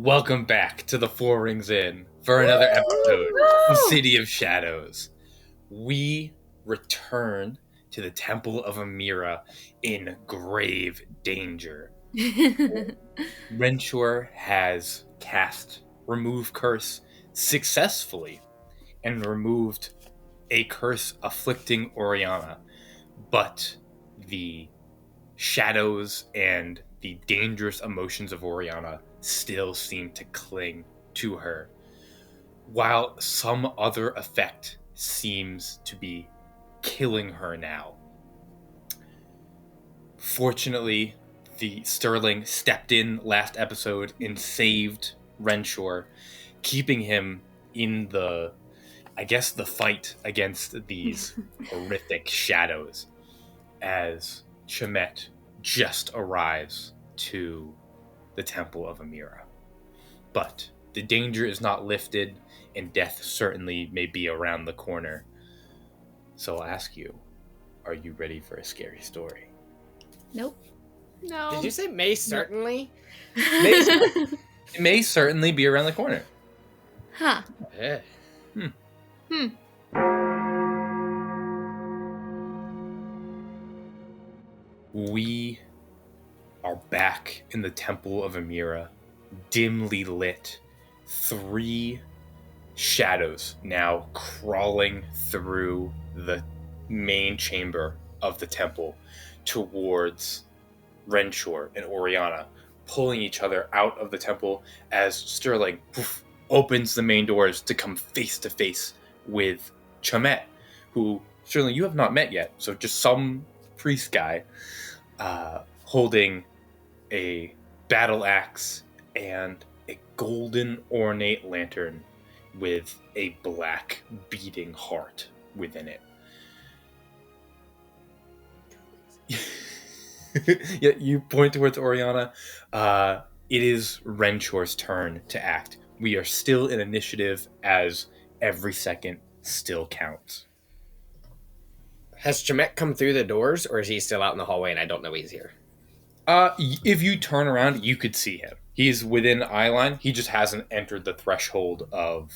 Welcome back to the Four Rings Inn for another episode of City of Shadows. We return to the Temple of Amira in grave danger. Renshore has cast Remove Curse successfully and removed a curse afflicting Orianna, but the shadows and the dangerous emotions of Orianna still seem to cling to her, while some other effect seems to be killing her now. Fortunately, the Sterling stepped in last episode and saved Renshore, keeping him in the fight against these horrific shadows as Chamith just arrives to the Temple of Amira. But the danger is not lifted, and death certainly may be around the corner. So I'll ask you, are you ready for a scary story? Nope. No. Did you say may certainly? It may certainly be around the corner. Huh. Yeah. We are back in the Temple of Amira, dimly lit. 3 shadows now crawling through the main chamber of the temple towards Renshore and Orianna, pulling each other out of the temple as Sterling opens the main doors to come face to face with Chamith, who, Sterling, you have not met yet, so just some priest guy holding a battle axe and a golden ornate lantern with a black beating heart within it. Yeah, you point towards Orianna. It is Renshore's turn to act. We are still in initiative as every second still counts. Has Chamith come through the doors, or is he still out in the hallway and I don't know he's here? If you turn around, you could see him. He's within eye line. He just hasn't entered the threshold of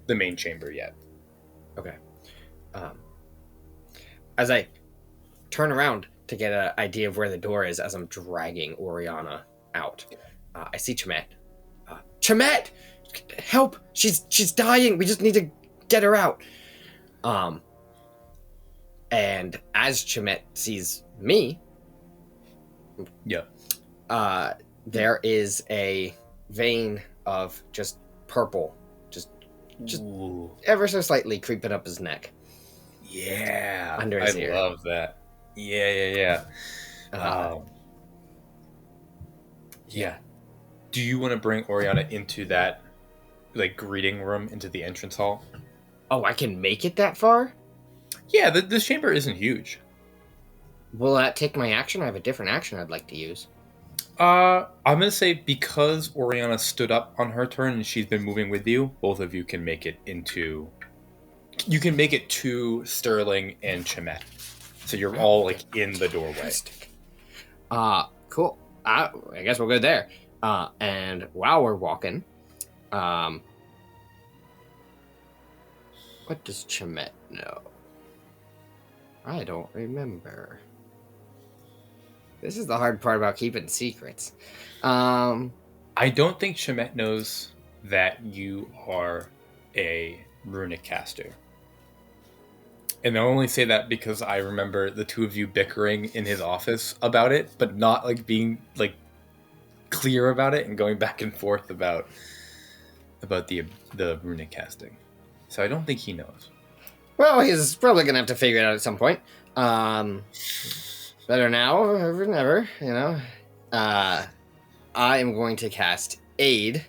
the main chamber yet. Okay. As I turn around to get an idea of where the door is as I'm dragging Orianna out, I see Chamith. Chamith! Help! She's dying! We just need to get her out! And as Chamith sees me, there is a vein of just purple, just Ooh. ever so slightly creeping up his neck. Yeah, Under his ear. I love that. Yeah. Yeah. Do you want to bring Orianna into that, greeting room, into the entrance hall? Oh, I can make it that far? Yeah, this chamber isn't huge. Will that take my action? I have a different action I'd like to use. I'm going to say because Orianna stood up on her turn and she's been moving with you, both of you can make it into... You can make it to Sterling and Chamith. So you're all, in the doorway. Fantastic. Cool. I guess we'll go there. And while we're walking, what does Chamith know? I don't remember. This is the hard part about keeping secrets. I don't think Chamith knows that you are a runic caster. And I only say that because I remember the two of you bickering in his office about it, but not being clear about it and going back and forth about the runic casting. So I don't think he knows. Well, he's probably gonna have to figure it out at some point. Better now or never, you know. I am going to cast Aid.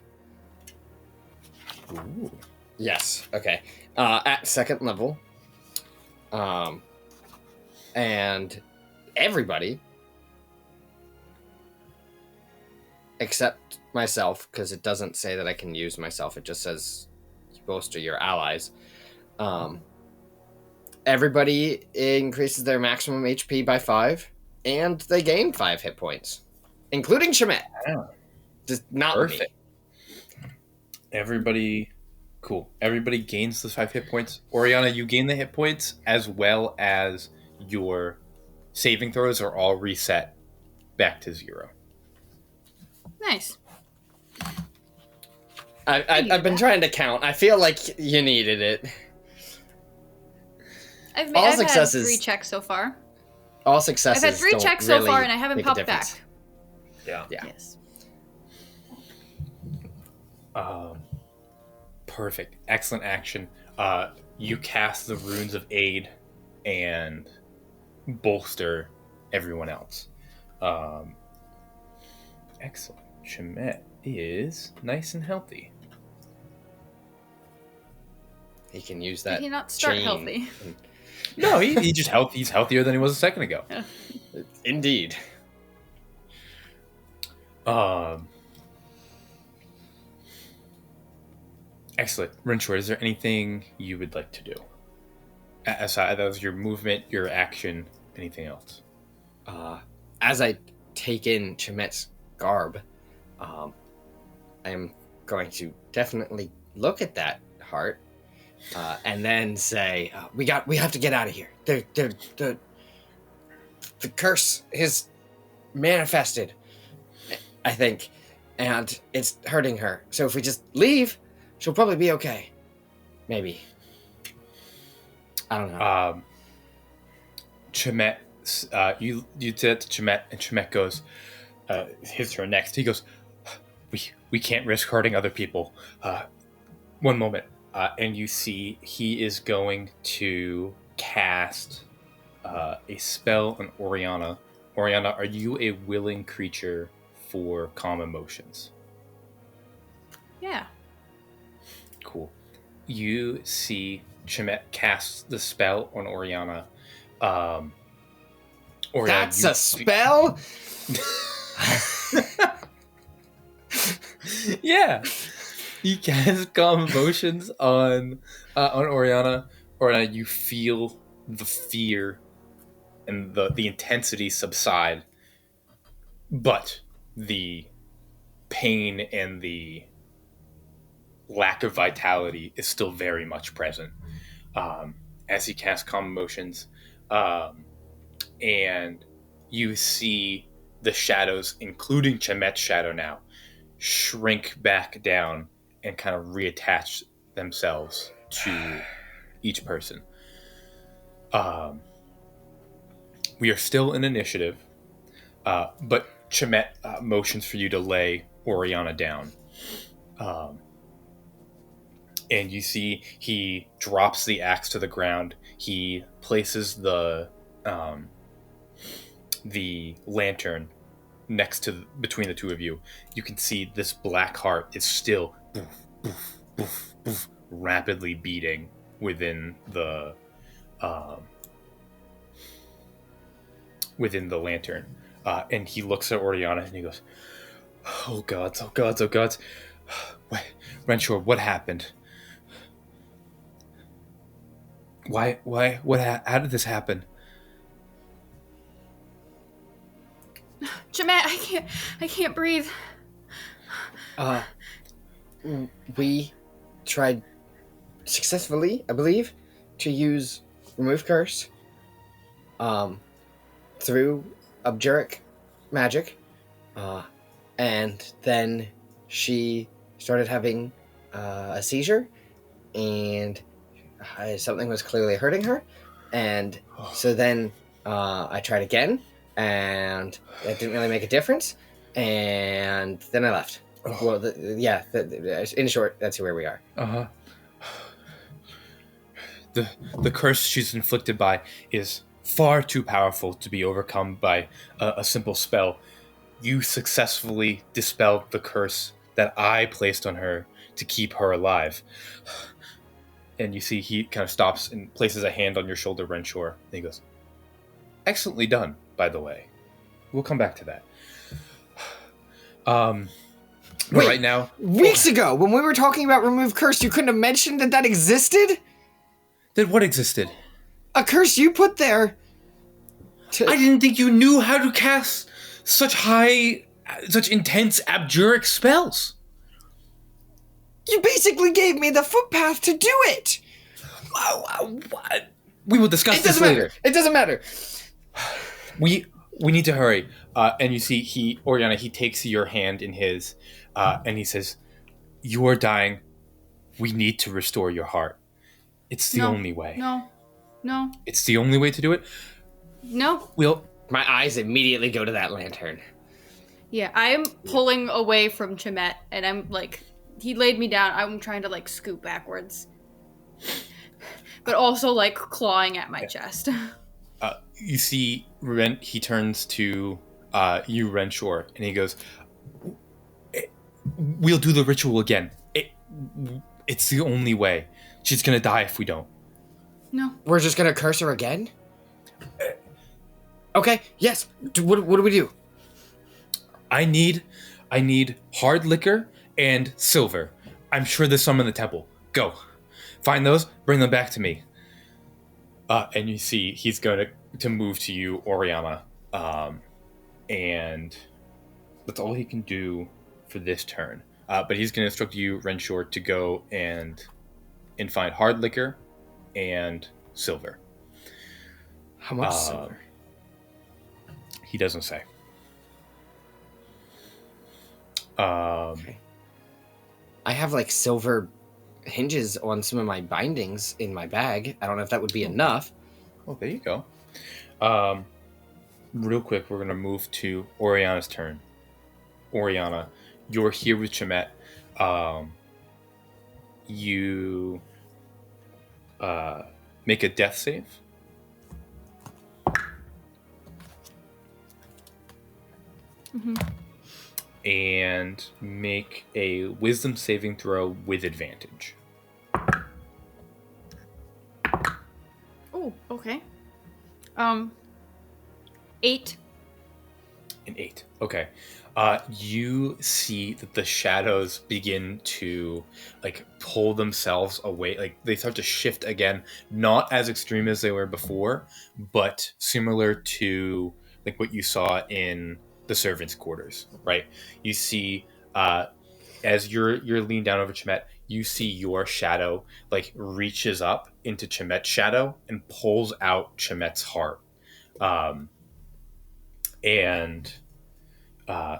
Ooh. Yes. Okay. At 2nd level. And everybody except myself, because it doesn't say that I can use myself. It just says most of your allies. Everybody increases their maximum HP by 5, and they gain 5 hit points, including Chamith. Yeah. Just not Perfect. me. Everybody, cool. Everybody gains those 5 hit points. Orianna, you gain the hit points as well as your saving throws are all reset back to 0. Nice. I've been trying to count. I feel like you needed it. I've All had successes- 3 checks so far. All successes. I've had 3 don't checks really so far, and I haven't make a popped difference. back. Yeah. Yes. Perfect. Excellent action. You cast the runes of aid and bolster everyone else. Excellent. Chamith is nice and healthy. He can use Did that. he not start chain. healthy? No, he just he's healthier than he was a second ago. Indeed. Excellent. Renshore, is there anything you would like to do? Aside that was your movement, your action, anything else? As I take in Chamith's garb, I'm going to definitely look at that heart, and then say, "We have to get out of here. The curse is manifested, I think, and it's hurting her. So if we just leave, she'll probably be okay. Maybe. I don't know." Chamith, you did it to Chamith, and Chamith goes, his turn next. He goes, we can't risk hurting other people. One moment. And you see he is going to cast a spell on Orianna. Orianna, are you a willing creature for calm emotions? Yeah. Cool. You see Chamith cast the spell on Orianna. Orianna, That's a spell? Yeah. He casts calm emotions on Orianna. Orianna, you feel the fear and the intensity subside, but the pain and the lack of vitality is still very much present as he casts calm emotions. And you see the shadows, including Chameth's shadow now, shrink back down and kind of reattach themselves to each person. We are still in initiative, but Chamith motions for you to lay Orianna down. And you see he drops the axe to the ground. He places the lantern next to between the two of you. You can see this black heart is still boof, boof, boof, boof, rapidly beating within the lantern. And he looks at Orianna and he goes, "Oh gods, oh gods, oh gods. Wait, Renshore, what happened? How did this happen?" Chamith, I can't breathe. We tried successfully, I believe, to use Remove Curse through Abjuric magic. And then she started having a seizure, and something was clearly hurting her. And so then I tried again, and it didn't really make a difference. And then I left. Well, in short, that's where we are. The curse she's inflicted by is far too powerful to be overcome by a simple spell. You successfully dispelled the curse that I placed on her to keep her alive. And you see he kind of stops and places a hand on your shoulder, Renshore. And he goes, "Excellently done, by the way. We'll come back to that." Wait, right now, weeks ago, when we were talking about Remove Curse, you couldn't have mentioned that existed? Then what existed? A curse you put there. I didn't think you knew how to cast such intense abjuric spells. You've been basically gave me the footpath to do it. What? We will discuss this later. It doesn't matter. We need to hurry. And you see, Orianna, he takes your hand in his, and he says, "You are dying. We need to restore your heart. It's the only way. No. It's the only way to do it. No. My eyes immediately go to that lantern. Yeah, I am pulling away from Chamith, and I'm like, he laid me down. I'm trying to like scoot backwards, but also like clawing at my chest. You see, he turns to you, Renshore, and he goes, "We'll do the ritual again. It's the only way. She's gonna die if we don't." No. We're just gonna curse her again? Okay, yes. What do we do? I need hard liquor and silver. I'm sure there's some in the temple. Go. Find those, bring them back to me. And you see he's going to move to you, Orianna. And that's all he can do for this turn. But he's going to instruct you, Renshore, to go and find hard liquor and silver. How much silver? He doesn't say. Okay. I have like silver hinges on some of my bindings in my bag. I don't know if that would be enough. Oh, there you go. Real quick, we're going to move to Oriana's turn. Orianna, you're here with Chamith. You make a death save. Mm-hmm. And make a wisdom saving throw with advantage. Oh, okay. 8. An 8. Okay. You see that the shadows begin to like pull themselves away. Like they start to shift again, not as extreme as they were before, but similar to like what you saw in the servants' quarters, right? You see, as you're leaned down over Chamith, you see your shadow like reaches up into Chamith's shadow and pulls out Chamith's heart.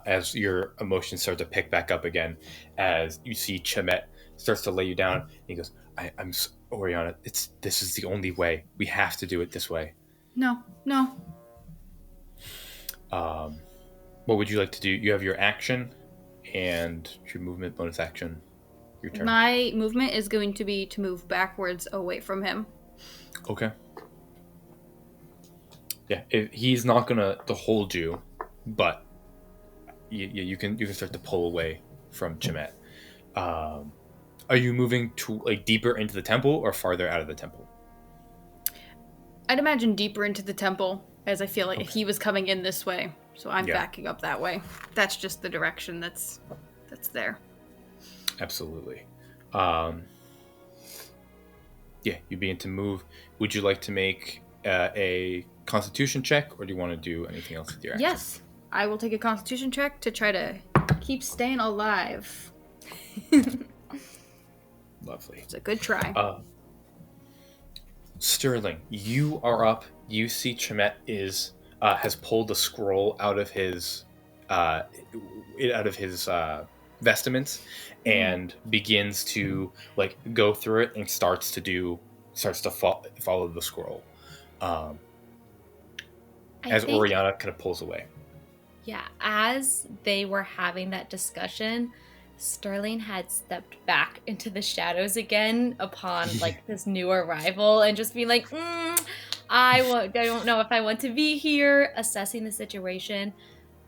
As your emotions start to pick back up again, as you see Chamith starts to lay you down, and he goes, "I'm Orianna. This is the only way. We have to do it this way." No. What would you like to do? You have your action and your movement bonus action. Your turn. My movement is going to be to move backwards away from him. Okay. Yeah, he's not gonna to hold you, but you can start to pull away from Chamith. Are you moving to like deeper into the temple or farther out of the temple? I'd imagine deeper into the temple, as I feel like he was coming in this way, so I'm backing up that way. That's just the direction that's there. Absolutely. You begin to move. Would you like to make a Constitution check, or do you want to do anything else with your action? Yes, I will take a Constitution check to try to keep staying alive. Lovely. It's a good try. Sterling, you are up. You see Chamith has pulled the scroll out of his vestments and begins to like go through it and starts to follow the scroll. As Orianna kind of pulls away. Yeah, as they were having that discussion, Sterling had stepped back into the shadows again upon like this new arrival and just being like, I don't know if I want to be here, assessing the situation.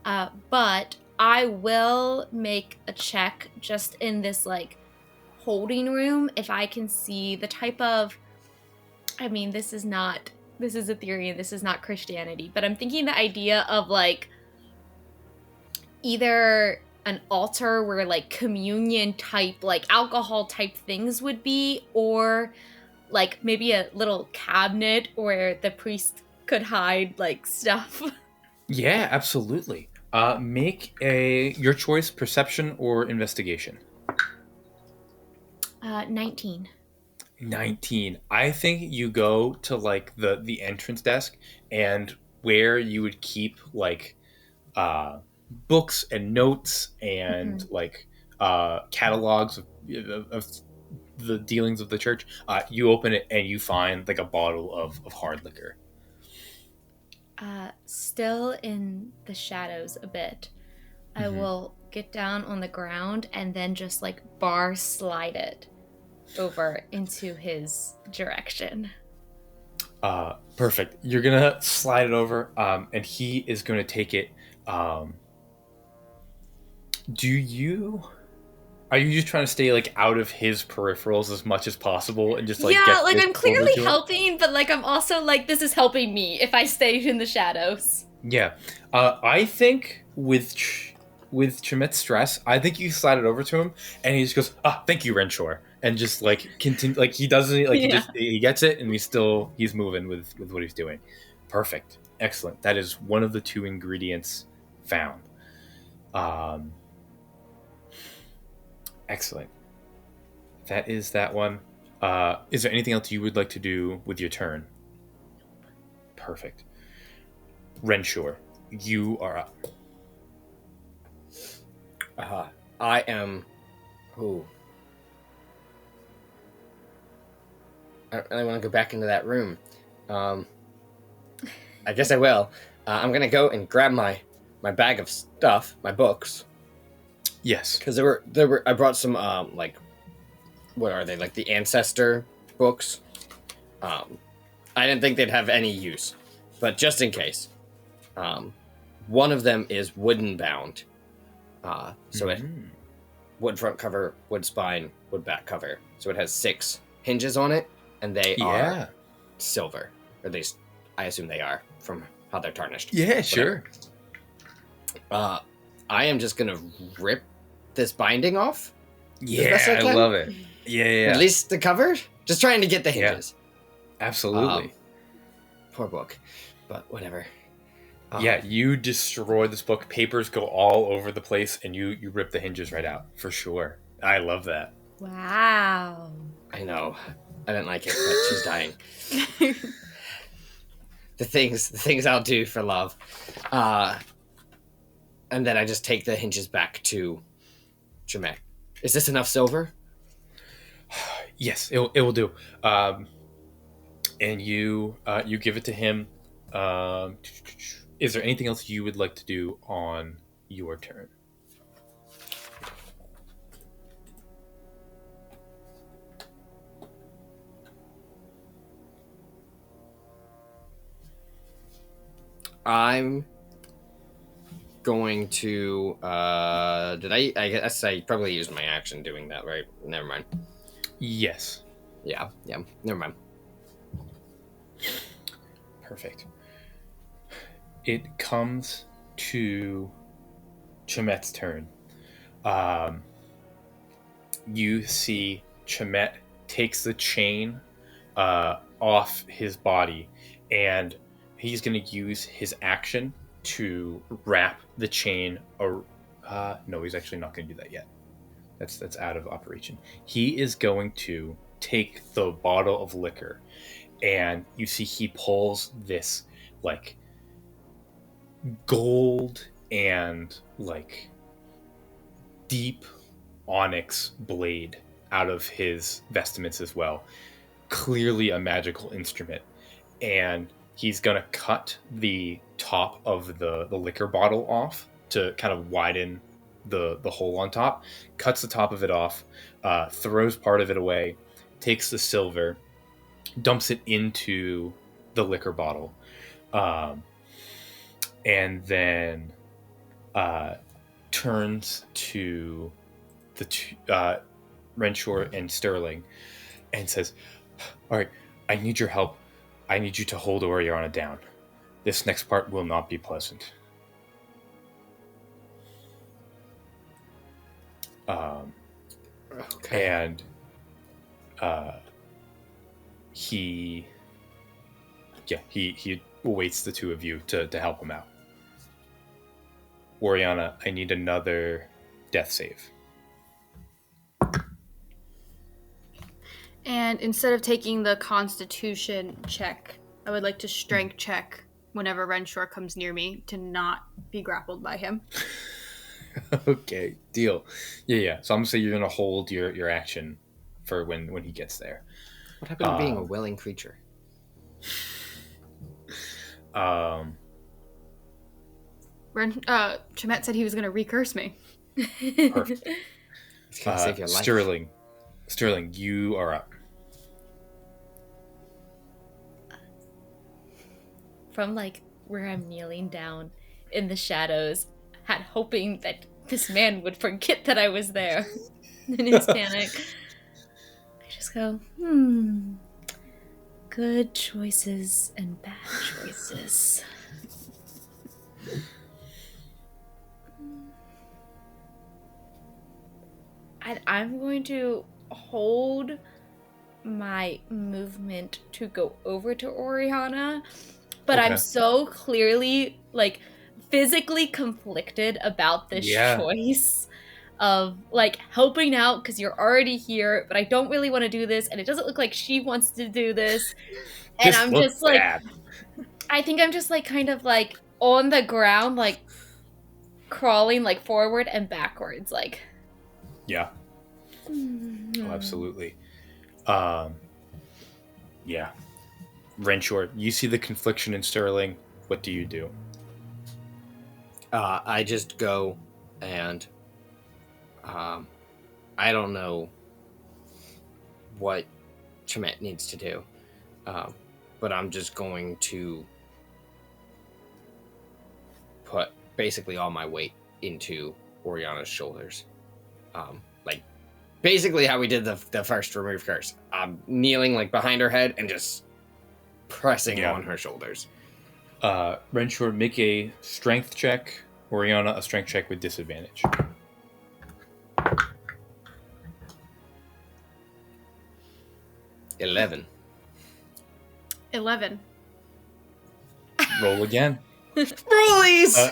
But I will make a check just in this like holding room if I can see the type of, this is a theory and this is not Christianity, but I'm thinking the idea of like either an altar where like communion type, like alcohol type things would be, or like maybe a little cabinet where the priest could hide like stuff. Yeah, absolutely. Make your choice, perception or investigation. 19. 19. I think you go to like the entrance desk, and where you would keep like books and notes and like catalogs of the dealings of the church. You open it and you find like a bottle of hard liquor. Still in the shadows a bit, I will get down on the ground and then just like bar slide it over into his direction. Perfect. You're gonna slide it over, and he is gonna take it. Are you just trying to stay like out of his peripherals as much as possible and just like Yeah, get like this I'm over clearly to him? helping, but like I'm also like this is helping me if I stay in the shadows. Yeah, I think with Chamith's stress, I think you slide it over to him, and he just goes, thank you, Renshore," and just like continue, like he doesn't, like he gets it, and he's moving with what he's doing. Perfect, excellent. That is one of the 2 ingredients found. Excellent. That is that one. Is there anything else you would like to do with your turn? Perfect. Renshore, you are up. I am. Ooh. I don't really want to go back into that room. I guess I will. I'm gonna go and grab my bag of stuff, my books. Yes. Because there were. I brought some like, what are they, like the ancestor books? I didn't think they'd have any use, but just in case. One of them is wooden bound. So it wood front cover, wood spine, wood back cover. So it has 6 hinges on it, and they are silver. Or at least I assume they are from how they're tarnished. Yeah, sure. I am just gonna rip this binding off. Yeah, I love it. Yeah. At least the cover. Just trying to get the hinges. Yeah. Absolutely. Poor book, but whatever. Yeah, you destroy this book. Papers go all over the place, and you rip the hinges right out for sure. I love that. Wow. I know. I didn't like it, but she's dying. The things I'll do for love. And then I just take the hinges back to Chamith. Is this enough silver? Yes, it will do. And you give it to him. Is there anything else you would like to do on your turn? I'm going to I guess I probably used my action doing that, right? Never mind. Yes. Yeah, never mind. Perfect. It comes to Chameth's turn. You see Chamith takes the chain off his body, and he's going to use his action to wrap the chain. No, he's actually not going to do that yet. That's out of operation. He is going to take the bottle of liquor, and you see he pulls this like gold and like deep onyx blade out of his vestments as well. Clearly a magical instrument. And he's gonna cut the top of the liquor bottle off to kind of widen the hole on top. Cuts the top of it off, throws part of it away, takes the silver, dumps it into the liquor bottle, and then turns to the Renshore and Sterling and says, "All right, I need your help. I need you to hold Orianna down. This next part will not be pleasant." Okay. And he awaits the 2 of you to help him out. Orianna, I need another death save. And instead of taking the Constitution check, I would like to strength check whenever Renshore comes near me to not be grappled by him. Okay, deal. Yeah. So I'm gonna say you're gonna hold your action for when he gets there. What happened to being a willing creature? Chamith said he was going to recurse me. Perfect. It's gonna save your life. Sterling, you are up. From like where I'm kneeling down in the shadows, hoping that this man would forget that I was there in his panic. I just go, good choices and bad choices. I'm going to hold my movement to go over to Orianna, but Okay. I'm so clearly, like, physically conflicted about this choice of, like, helping out because you're already here, but I don't really want to do this, and it doesn't look like she wants to do this. And I'm just, like, bad. I think I'm just, like, kind of, like, on the ground, like, crawling, like, forward and backwards, like... Yeah. Oh, absolutely. Yeah. Renshore, you see the confliction in Sterling. What do you do? I just go and I don't know what Chamith needs to do, but I'm just going to put basically all my weight into Orianna's shoulders. Like basically how we did the first remove curse. I'm kneeling like behind her head and just pressing on her shoulders. Renshore, make a strength check. Orianna, a strength check with disadvantage. $11. 11. Roll again. Rollies!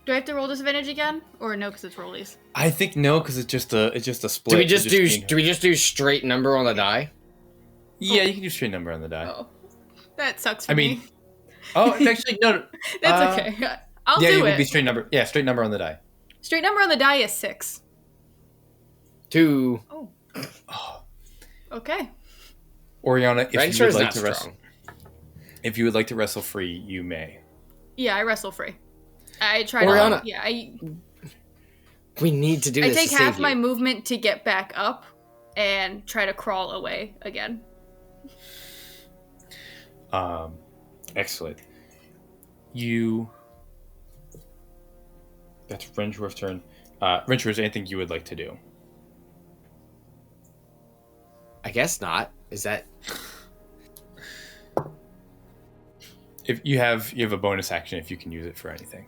Do I have to roll disadvantage again, or no? Because it's rollies. I think no, because it's just a split. Do we just do straight number on the die? Yeah, you can do straight number on the die. Oh, that sucks for me. Oh, it's actually no. That's okay. I'll do it it. would be straight number. Yeah, straight number on the die. Straight number on the die is 6. 2. Oh. Okay. Orianna, if you would like to strong. wrestle, if you would like to wrestle free, you may. Yeah, I wrestle free. I try Orianna. to. Yeah, We need to do I this. take to half save my you. movement to get back up, and try to crawl away again. Excellent. That's Renshore's turn. Renshore, is there anything you would like to do? I guess not. Is that... If you have a bonus action if you can use it for anything.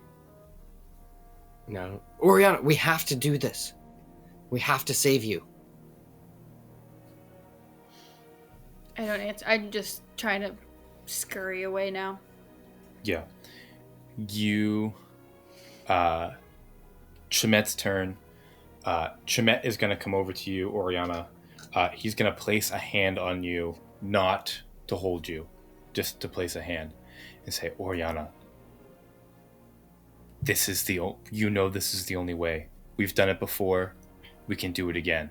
No. Orianna, we have to do this. We have to save you. I don't answer. I'm just trying to scurry away now. Yeah. Chameth's turn. Chamith is going to come over to you, Orianna. He's going to place a hand on you, not to hold you, just to place a hand and say, Orianna, this is the only way. We've done it before. We can do it again.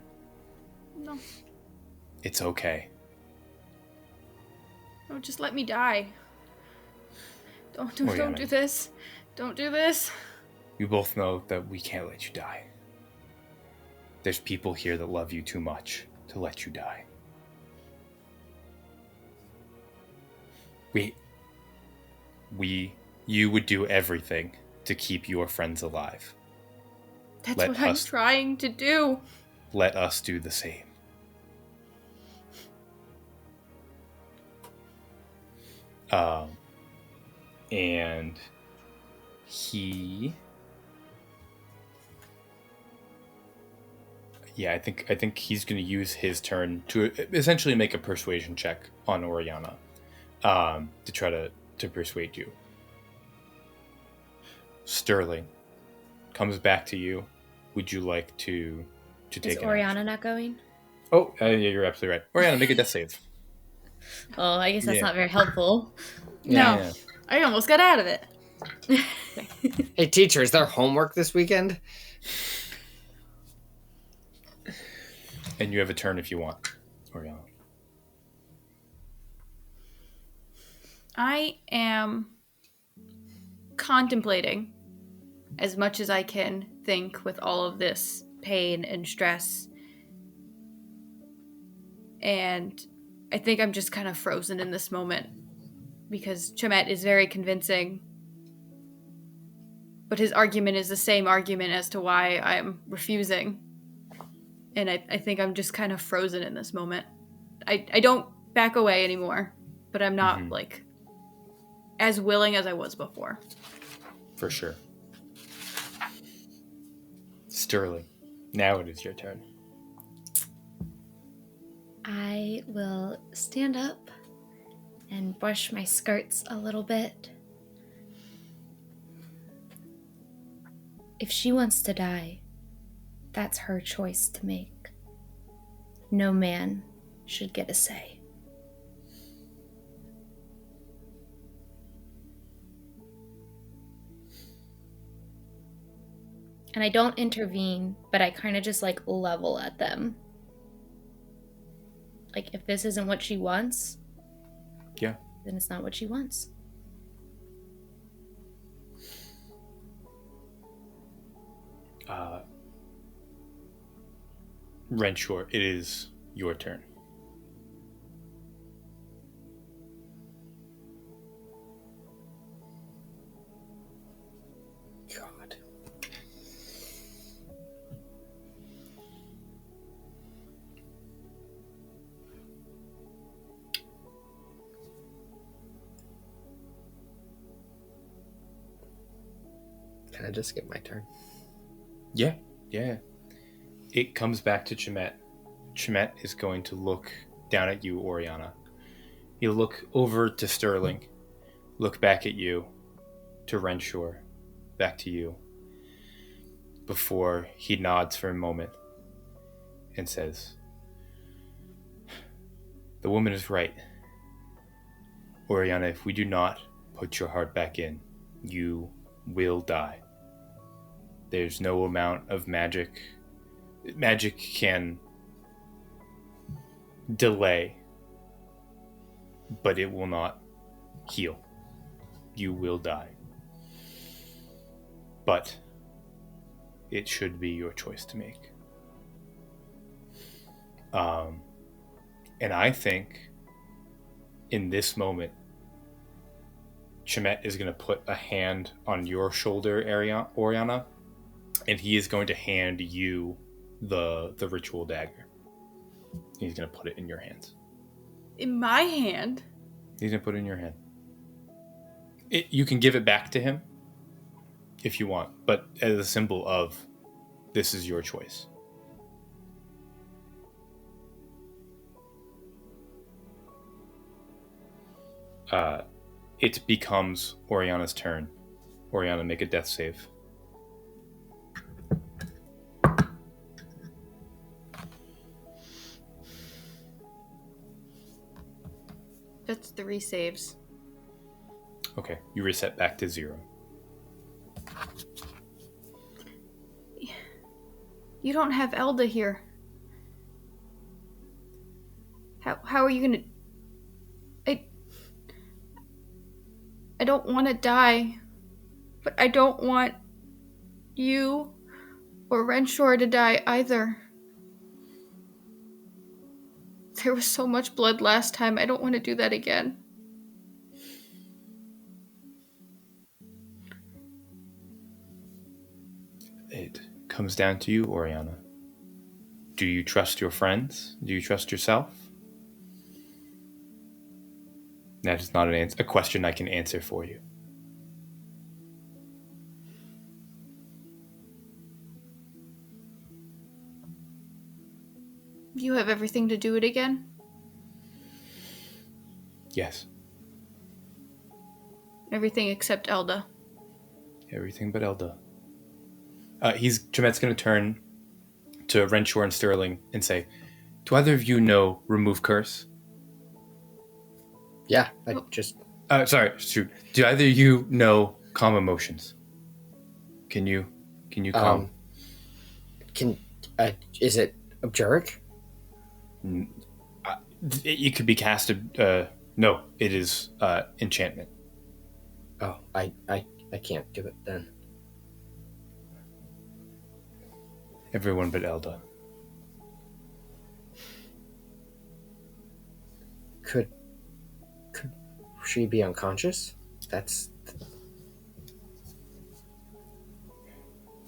No. It's okay. No, just let me die. Don't do this. Don't do this. We both know that we can't let you die. There's people here that love you too much to let you die. You would do everything to keep your friends alive. That's what I'm trying to do. Let us do the same. And he... Yeah, I think he's going to use his turn to essentially make a persuasion check on Orianna, to try to persuade you. Sterling, comes back to you. Would you like to to Is take an Orianna action. not going? Oh, yeah, you're absolutely right. Orianna, make a death save. Oh, I guess that's Yeah. not very helpful. No. Yeah. I almost got out of it. Hey, teacher, is there homework this weekend? And you have a turn if you want, Orianna. I am contemplating as much as I can think with all of this pain and stress. And I think I'm just kind of frozen in this moment because Chamith is very convincing. But his argument is the same argument as to why I'm refusing. And I think I'm just kind of frozen in this moment. I don't back away anymore, but I'm not like as willing as I was before. For sure. Sterling, now it is your turn. I will stand up and brush my skirts a little bit. If she wants to die, that's her choice to make. No man should get a say. And I don't intervene, but I kind of just like level at them. Like, if this isn't what she wants, Yeah. then it's not what she wants. Renshaw, it is your turn. God. Can I just skip my turn? Yeah. It comes back to Chamith. Chamith is going to look down at you, Orianna. He'll look over to Sterling, look back at you, to Renshaw, back to you, before he nods for a moment and says, "The woman is right. Orianna, if we do not put your heart back in, you will die. There's no amount of magic. Magic can delay, but it will not heal. You will die. But it should be your choice to make." And I think in this moment, Chamith is going to put a hand on your shoulder, Orianna, and he is going to hand you the ritual dagger. He's going to put it in your hands. In my hand? He's going to put it in your hand. You can give it back to him if you want, but as a symbol of this is your choice. It becomes Orianna's turn. Orianna, make a death save. That's 3 saves. Okay, you reset back to 0. You don't have Elda here. How are you gonna... I don't want to die, but I don't want you or Renshaw to die either. There was so much blood last time, I don't want to do that again. It comes down to you, Orianna. Do you trust your friends? Do you trust yourself? That is not a question I can answer for you. You have everything to do it again? Yes. Everything except Elda. Everything but Elda. Chameth's going to turn to Renshaw and Sterling and say, do either of you know Remove Curse? Yeah, I just... Sorry, shoot. Do either of you know Calm Emotions? Can you calm? Is it Abjuric? It could be casted. No, it is enchantment. Oh, I can't do it then. Everyone but Elda. Could she be unconscious? That's...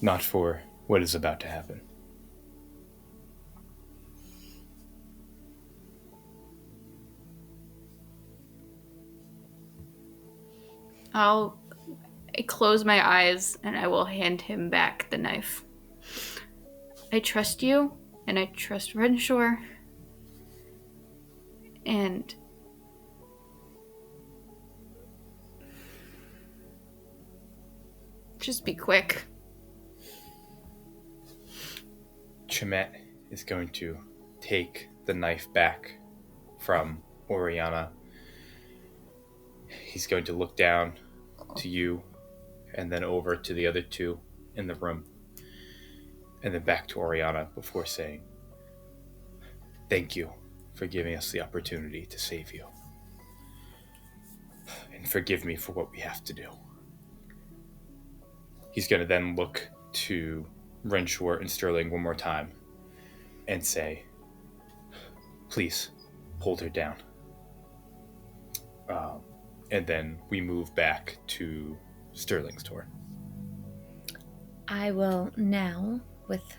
Not for what is about to happen. I close my eyes and I will hand him back the knife. I trust you, and I trust Renshaw. And just be quick. Chamith is going to take the knife back from Orianna. He's going to look down to you and then over to the other two in the room and then back to Orianna before saying, thank you for giving us the opportunity to save you. And forgive me for what we have to do. He's going to then look to Renshaw and Sterling one more time and say, please hold her down. And then we move back to Sterling's tour. I will now, with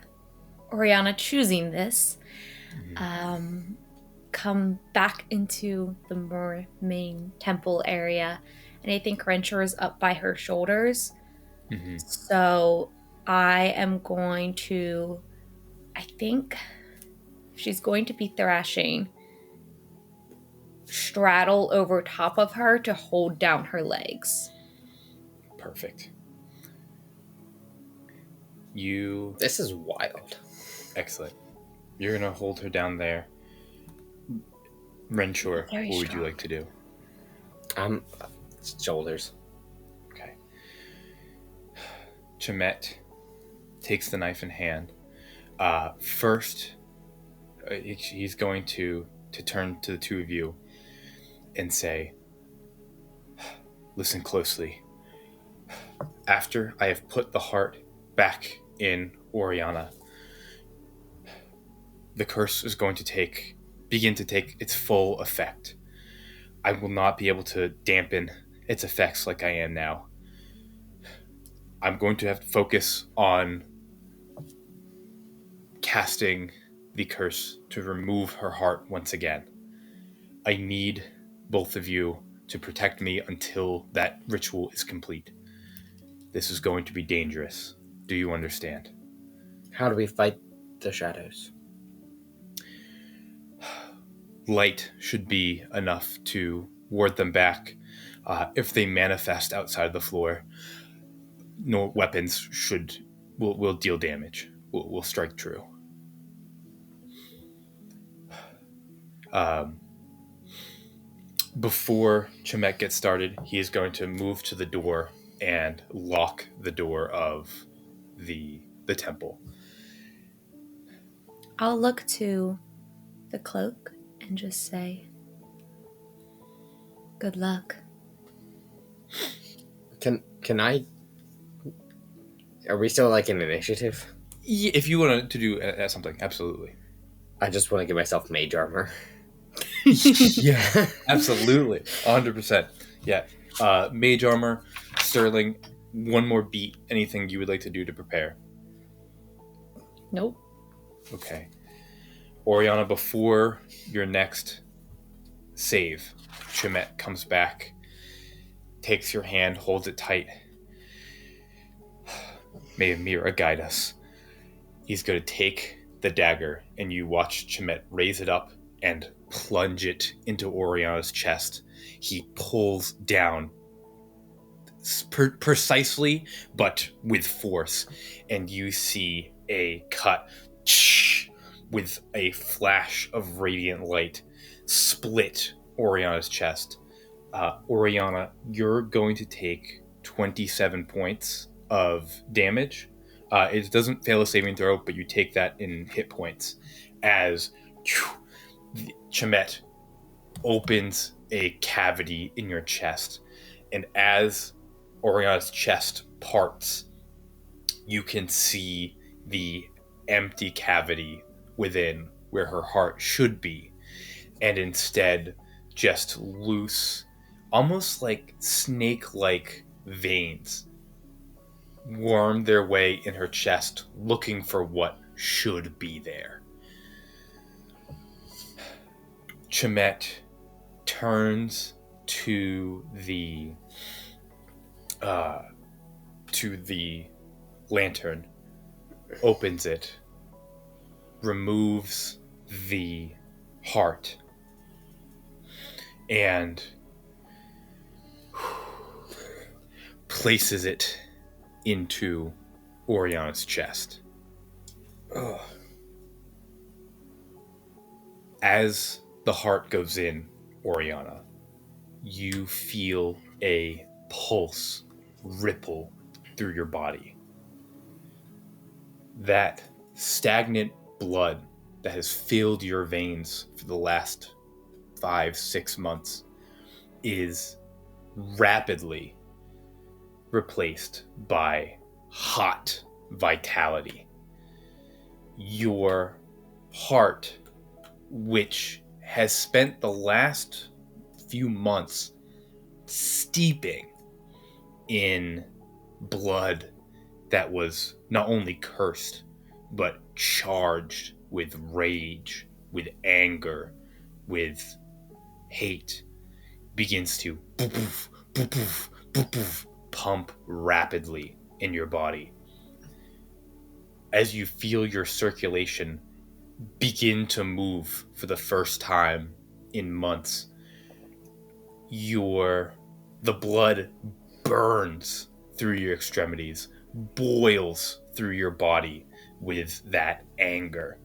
Orianna choosing this, come back into the more main temple area. And I think Renshaw is up by her shoulders. Mm-hmm. So I am going to, I think she's going to be thrashing, straddle over top of her to hold down her legs. Perfect. This is wild. Excellent. You're going to hold her down there. Renshaw, what would you like to do? Shoulders. Okay. Chamith takes the knife in hand. First, he's going to turn to the two of you and say, listen closely. After I have put the heart back in Orianna, the curse is going to begin to take its full effect. I will not be able to dampen its effects like I am now. I'm going to have to focus on casting the curse to remove her heart once again. I need both of you to protect me until that ritual is complete. This is going to be dangerous. Do you understand? How do we fight the shadows? Light should be enough to ward them back. If they manifest outside the floor, no weapons will deal damage. Will strike true. Before Chamith gets started, he is going to move to the door and lock the door of the temple. I'll look to the cloak and just say, good luck. Can I... Are we still like in initiative? Yeah, if you want to do something, absolutely. I just want to give myself mage armor. Yeah, absolutely. 100%. Yeah. Mage armor, Sterling, one more beat. Anything you would like to do to prepare? Nope. Okay. Orianna, before your next save, Chamith comes back, takes your hand, holds it tight. May Amira guide us. He's going to take the dagger, and you watch Chamith raise it up and plunge it into Orianna's chest. He pulls down precisely, but with force, and you see a cut with a flash of radiant light, split Oriana's chest. Oriana, you're going to take 27 points of damage. It doesn't fail a saving throw, but you take that in hit points as Chamith opens a cavity in your chest. And as Oriana's chest parts, you can see the empty cavity within where her heart should be. And instead, just loose, almost like snake-like veins worm their way in her chest, looking for what should be there. Chamith turns to the lantern, opens it, removes the heart, and places it into Oriana's chest. Ugh. As the heart goes in, Oriana, you feel a pulse ripple through your body. That stagnant blood that has filled your veins for the last 5-6 months is rapidly replaced by hot vitality. Your heart, which has spent the last few months steeping in blood that was not only cursed, but charged with rage, with anger, with hate, begins to poof, poof, poof, poof, poof, pump rapidly in your body. As you feel your circulation begin to move for the first time in months, the blood burns through your extremities, boils through your body with that anger.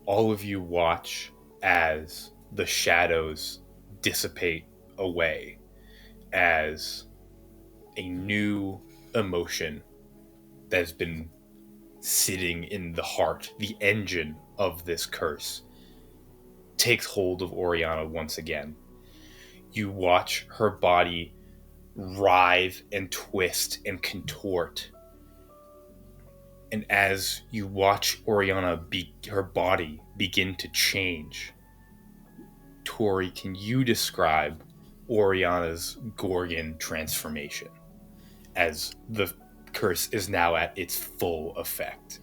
All of you watch as the shadows dissipate away, as a new emotion that has been sitting in the heart, the engine of this curse, takes hold of Oriana once again. You watch her body writhe and twist and contort. And as you watch Oriana, her body begin to change, Tori, can you describe Oriana's Gorgon transformation as the curse is now at its full effect?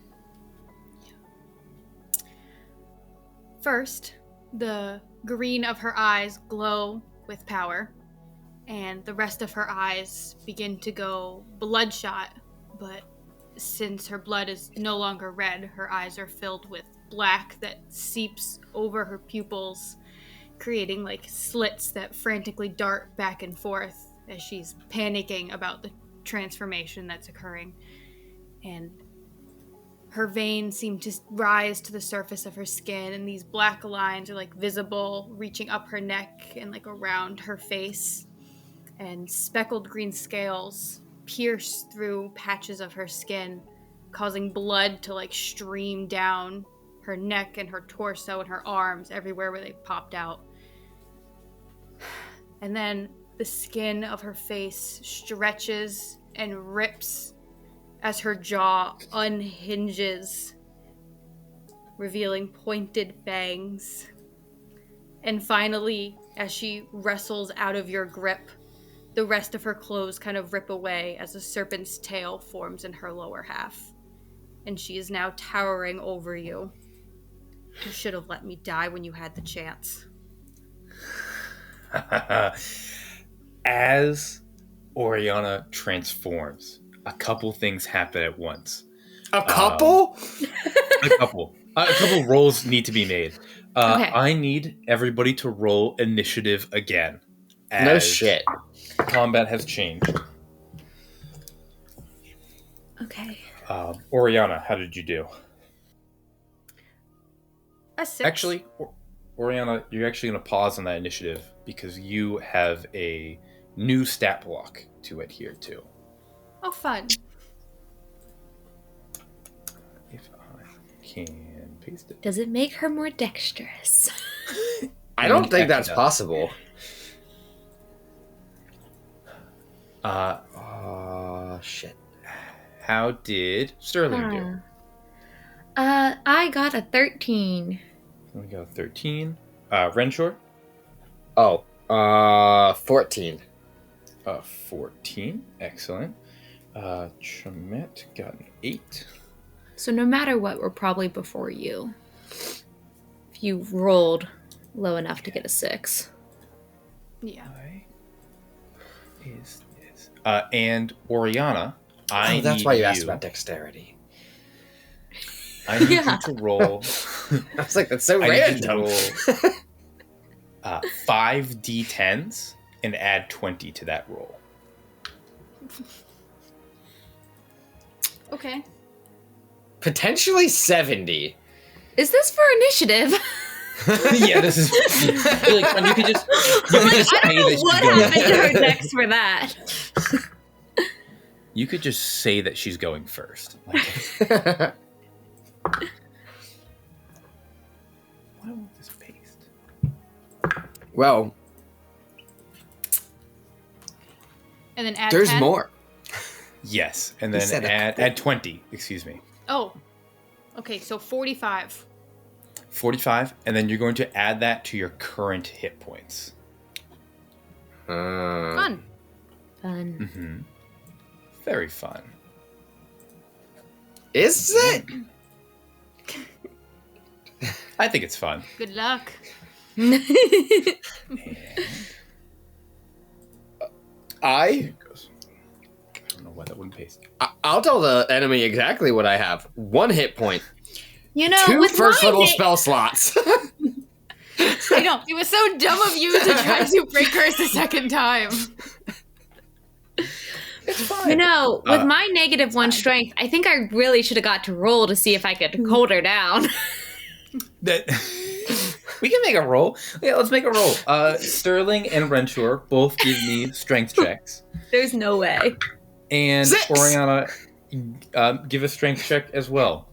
First, the green of her eyes glow with power, and the rest of her eyes begin to go bloodshot, but since her blood is no longer red, her eyes are filled with black that seeps over her pupils, creating like slits that frantically dart back and forth as she's panicking about the transformation that's occurring. And her veins seem to rise to the surface of her skin, and these black lines are like visible, reaching up her neck and like around her face. And speckled green scales pierce through patches of her skin, causing blood to like stream down her neck and her torso and her arms, everywhere where they popped out. And then the skin of her face stretches and rips as her jaw unhinges, revealing pointed fangs. And finally, as she wrestles out of your grip, the rest of her clothes kind of rip away as a serpent's tail forms in her lower half. And she is now towering over you. You should have let me die when you had the chance. As Oriana transforms, a couple things happen at once. A couple? A couple rolls need to be made. Okay. I need everybody to roll initiative again. No shit. Combat has changed. Okay. Oriana, how did you do? A 6. Actually, Orianna, you're actually going to pause on that initiative because you have a new stat block to adhere to. Oh, fun. If I can paste it. Does it make her more dexterous? I don't think that's possible. Shit. How did Sterling do? I got a 13. We got 13. Renshaw? 14. 14. Excellent. Chamith got an 8. So no matter what, we're probably before you. If you rolled low enough to get a 6. Yeah. Is this? And Orianna, that's why you asked about dexterity. I need you to roll. I was like, that's so I need you random. to roll 5 d10s and add 20 to that roll. Okay. Potentially 70. Is this for initiative? Yeah, this is really fun. You could just. I don't know what happened to her dex for that. You could just say that she's going first. Like, why won't this paste? Well, And then add there's 10? more. Yes, and You then said a add 20. Excuse me. Oh. Okay, so 45. 45, and then you're going to add that to your current hit points. Fun. Fun. Mm-hmm. Very fun. Is it? I think it's fun. Good luck. And I don't know why that wouldn't paste. I'll tell the enemy exactly what I have. 1 hit point. You know, 2 with first my level hit- spell slots. I know. It was so dumb of you to try to break curse a second time. It's fine. You know, with my -1 strength, I think I really should have got to roll to see if I could hold her down. That we can make a roll. Yeah, let's make a roll. Sterling and Renshaw both give me strength checks, There's no way. and 6. Orianna, give a strength check as well.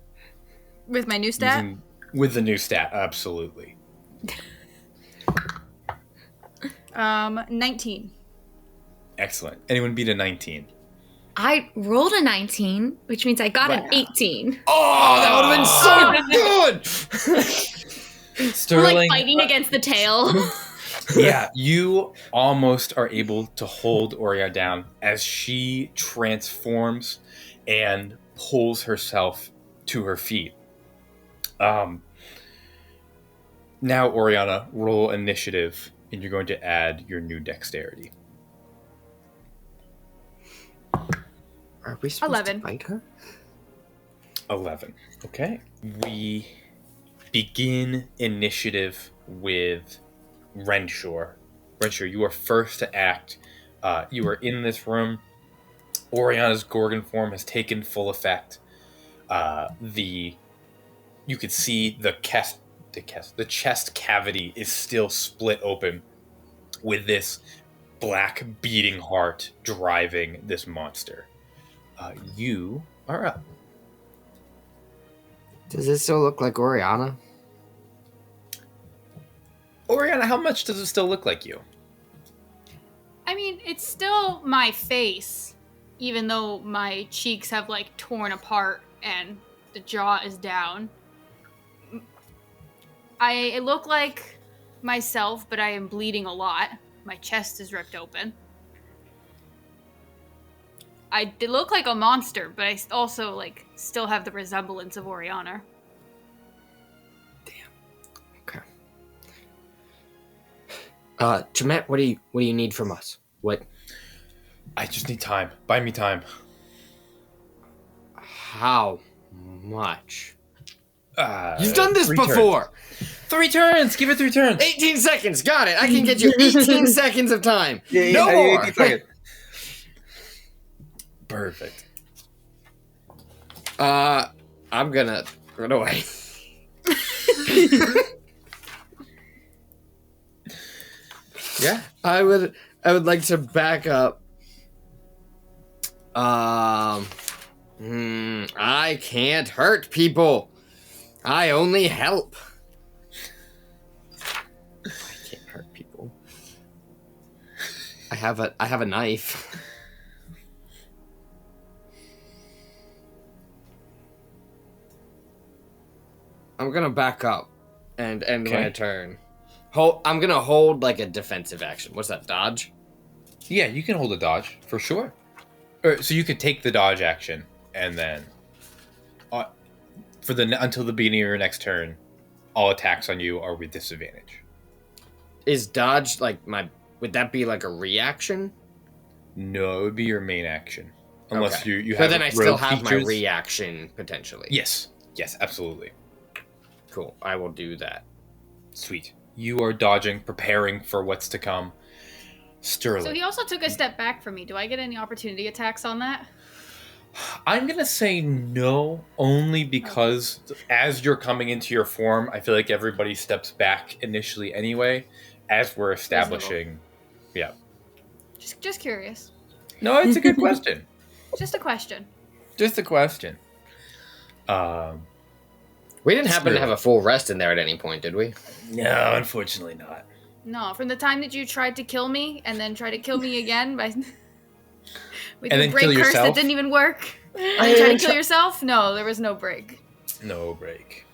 With my new stat? With the new stat, absolutely. 19. Excellent. Anyone beat a 19? I rolled a 19, which means I got an 18. Oh, that would have been so good. We're Sterling, like fighting against the tail. yeah, you almost are able to hold Orianna down as she transforms and pulls herself to her feet. Now, Orianna, roll initiative, and you're going to add your new dexterity. Are we supposed 11. to fight her? 11. Okay. We begin initiative with Renshaw. Renshaw, you are first to act. You are in this room. Orianna's Gorgon form has taken full effect. You could see the chest cavity is still split open with this black beating heart driving this monster. You are up. Does it still look like Orianna? Orianna, how much does it still look like you? I mean, it's still my face, even though my cheeks have, like, torn apart and the jaw is down. I look like myself, but I am bleeding a lot. My chest is ripped open. I did look like a monster, but I also, like, still have the resemblance of Orianna. Okay. Chamith, what do you need from us? What? I just need time. Buy me time. How much? You've done this before! 3 turns! Give it 3 turns! 18 seconds! Got it! I can get you 18 seconds of time! No more! 18 seconds. Perfect. I'm gonna run away. Yeah, I would like to back up. I can't hurt people. I only help. I can't hurt people. I have a knife. I'm gonna back up and end my turn. I'm gonna hold like a defensive action. What's that? Dodge? Yeah, you can hold a dodge for sure. So you could take the dodge action and then, until the beginning of your next turn, all attacks on you are with disadvantage. Is dodge like would that be like a reaction? No, it would be your main action. Unless you have. But then I still have my reaction potentially. Yes, absolutely. Cool. I will do that. Sweet. You are dodging, preparing for what's to come. Sterling. So he also took a step back from me. Do I get any opportunity attacks on that? I'm going to say no, only because as you're coming into your form, I feel like everybody steps back initially anyway, as we're establishing. Reasonable. Yeah. Just curious. No, it's a good question. Just a question. We didn't happen to have a full rest in there at any point, did we? No, unfortunately not. No, from the time that you tried to kill me and then tried to kill me again with and your break curse yourself? that didn't even work. And you tried to kill yourself? No, there was no break. No break.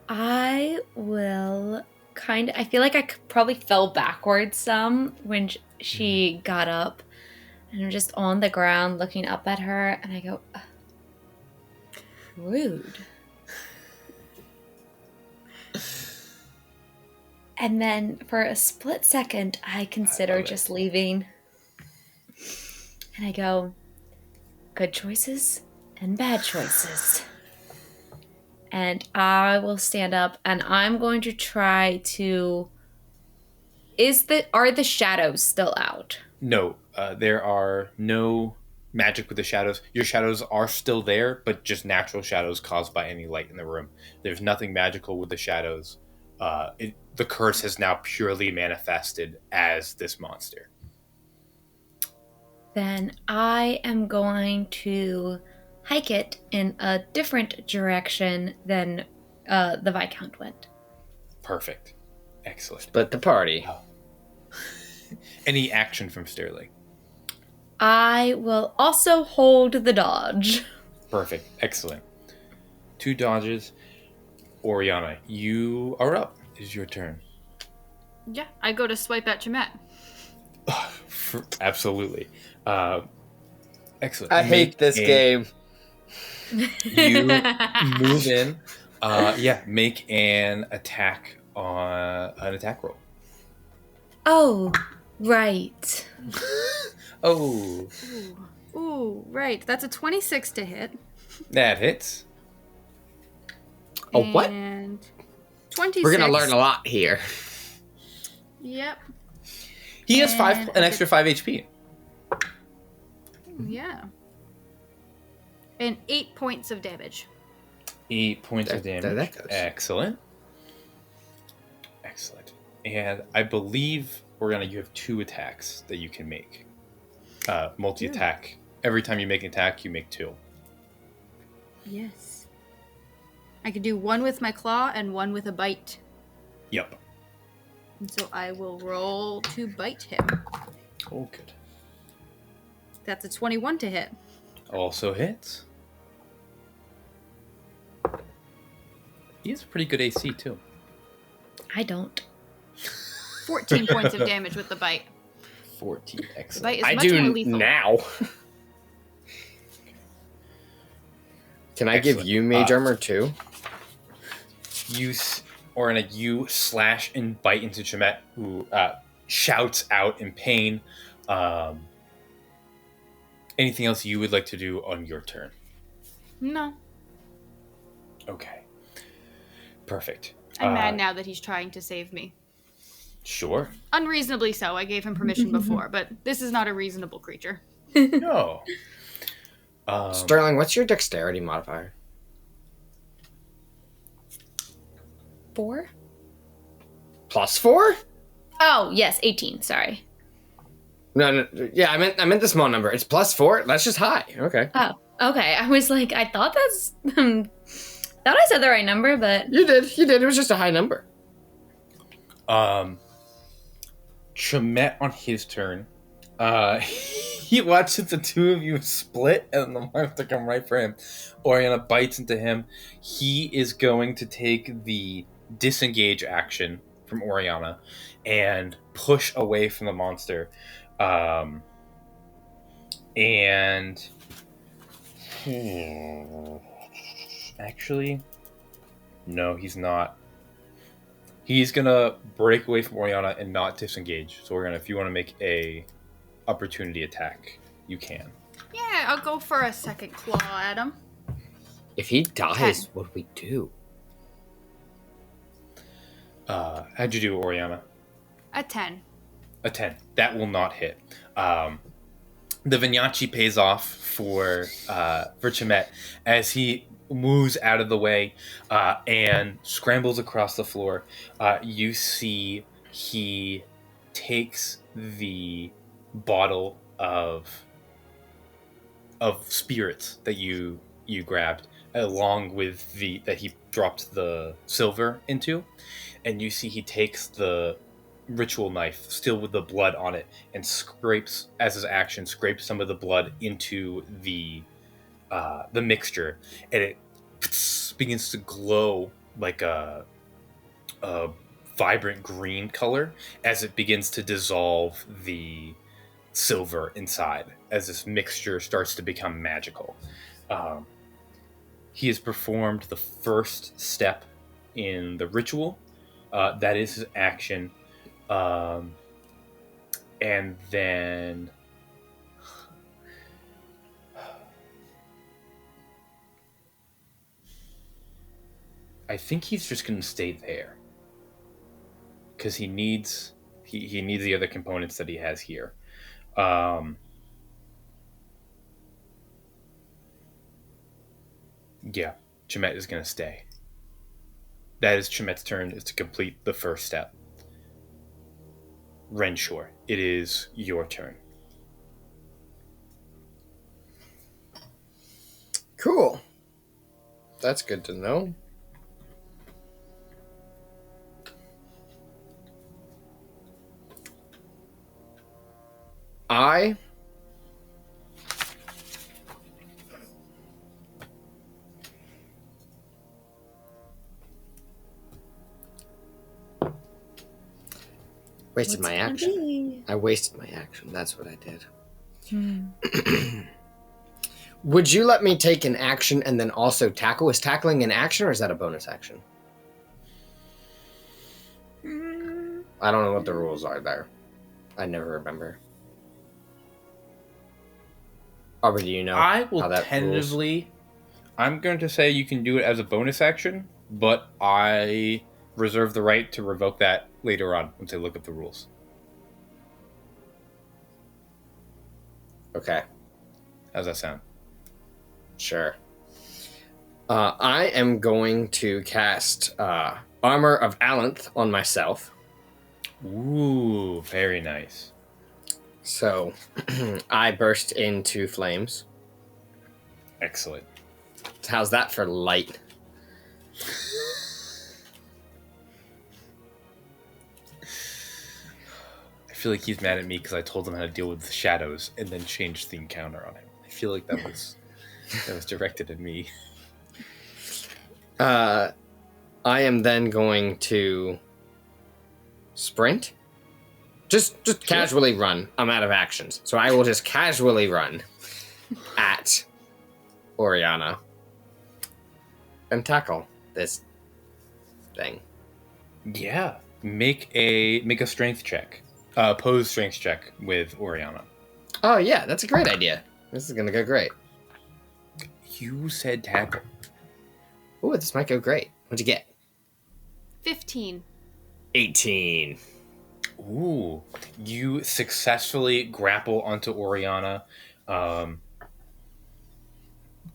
I will I feel like I probably fell backwards some when she got up. And I'm just on the ground looking up at her and I go, rude. And then for a split second, I consider just leaving. And I go, good choices and bad choices. And I will stand up and I'm going to try to... Are the shadows still out? No, there are no magic with the shadows. Your shadows are still there, but just natural shadows caused by any light in the room. There's nothing magical with the shadows. The curse has now purely manifested as this monster. Then I am going to hike it in a different direction than the Viscount went. Perfect. Excellent. Split the party. Any action from Sterling? I will also hold the dodge. Perfect. Excellent. 2 dodges. Orianna, you are up. It is your turn. Yeah, I go to swipe at Chamith. Absolutely. Excellent. I hate this game. You move in. Make an attack roll. Oh, right. Oh. Ooh, right. That's a 26 to hit. That hits. A what? And 26. We're gonna learn a lot here. Yep. He has an extra 5 HP. Yeah. And 8 points of damage. 8 points of damage. That goes. Excellent. And I believe, Orianna, you have 2 attacks that you can make. Multi-attack. Every time you make an attack, you make 2. Yes. I could do 1 with my claw and 1 with a bite. Yep. And so I will roll to bite him. Oh, good. That's a 21 to hit. Also hits. He has a pretty good AC, too. I don't. 14 points of damage with the bite. 14. Excellent. Bite is I much do more lethal. now. Can I give you mage armor too? You slash and bite into Chamith, who shouts out in pain. Anything else you would like to do on your turn? No. Okay. Perfect. I'm mad now that he's trying to save me. Sure. Unreasonably so. I gave him permission before, but this is not a reasonable creature. No. Sterling, what's your dexterity modifier? 4? +4? Oh, yes, 18. Sorry. No. Yeah, I meant the small number. It's +4. That's just high. Okay. Oh, okay. I was like, I thought that's... thought I said the right number, but... You did. It was just a high number. Chamith on his turn. He watches the two of you split, and the mark to come right for him. Orianna bites into him. He is going to take the disengage action from Orianna and push away from the monster. Actually, no, he's not. He's gonna break away from Orianna and not disengage. So if you want to make a opportunity attack, you can. Yeah, I'll go for a second claw at him. If he dies, 10. what do we do? How'd you do, Orianna? A 10. A 10. That will not hit. The Vignacci pays off for Chamith as he moves out of the way and scrambles across the floor. You see he takes the bottle of spirits that you grabbed, along with that he dropped the silver into, and you see he takes the ritual knife, still with the blood on it, and scrapes, as his action, scrapes some of the blood into the mixture, and it begins to glow like a vibrant green color as it begins to dissolve the silver inside, as this mixture starts to become magical. He has performed the first step in the ritual. That is his action. And then I think he's just going to stay there because he needs the other components that he has here. Yeah, Chamith is going to stay. That is Chamith's turn, is to complete the first step. Renshaw, it is your turn. Cool. That's good to know. I wasted my action. I wasted my action. That's what I did. Would you let me take an action and then also tackle? Is tackling an action, or is that a bonus action? I don't know what the rules are there. I never remember. Aubrey, do you know? I will tentatively... I'm going to say you can do it as a bonus action, but I reserve the right to revoke that later on once I look up the rules. Okay. How's that sound? Sure. I am going to cast Armor of Alanth on myself. Ooh, very nice. So, I burst into flames. Excellent. How's that for light? I feel like he's mad at me because I told him how to deal with the shadows and then changed the encounter on him. I feel like that was directed at me. I am then going to sprint. Just casually run. I'm out of actions. So I will just casually run at Orianna and tackle this thing. Yeah. Make a strength check. Pose strength check with Orianna. Oh yeah, that's a great idea. This is gonna go great. You said tackle. Ooh, this might go great. What'd you get? 15. 18. Ooh. You successfully grapple onto Orianna.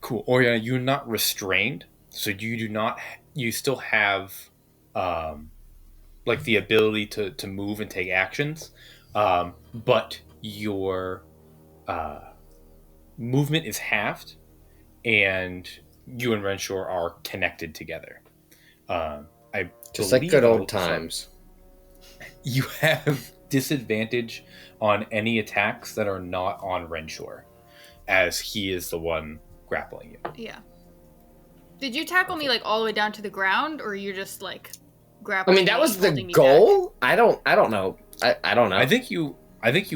Cool. Orianna, you're not restrained, so you still have like the ability to move and take actions, but your movement is halved, and you and Renshaw are connected together. I Just like good old times. You have disadvantage on any attacks that are not on Renshaw, as he is the one grappling you. Yeah. Did you tackle me like all the way down to the ground, or you're just like grappling? I mean, that was the goal. I don't know. I don't know. I think you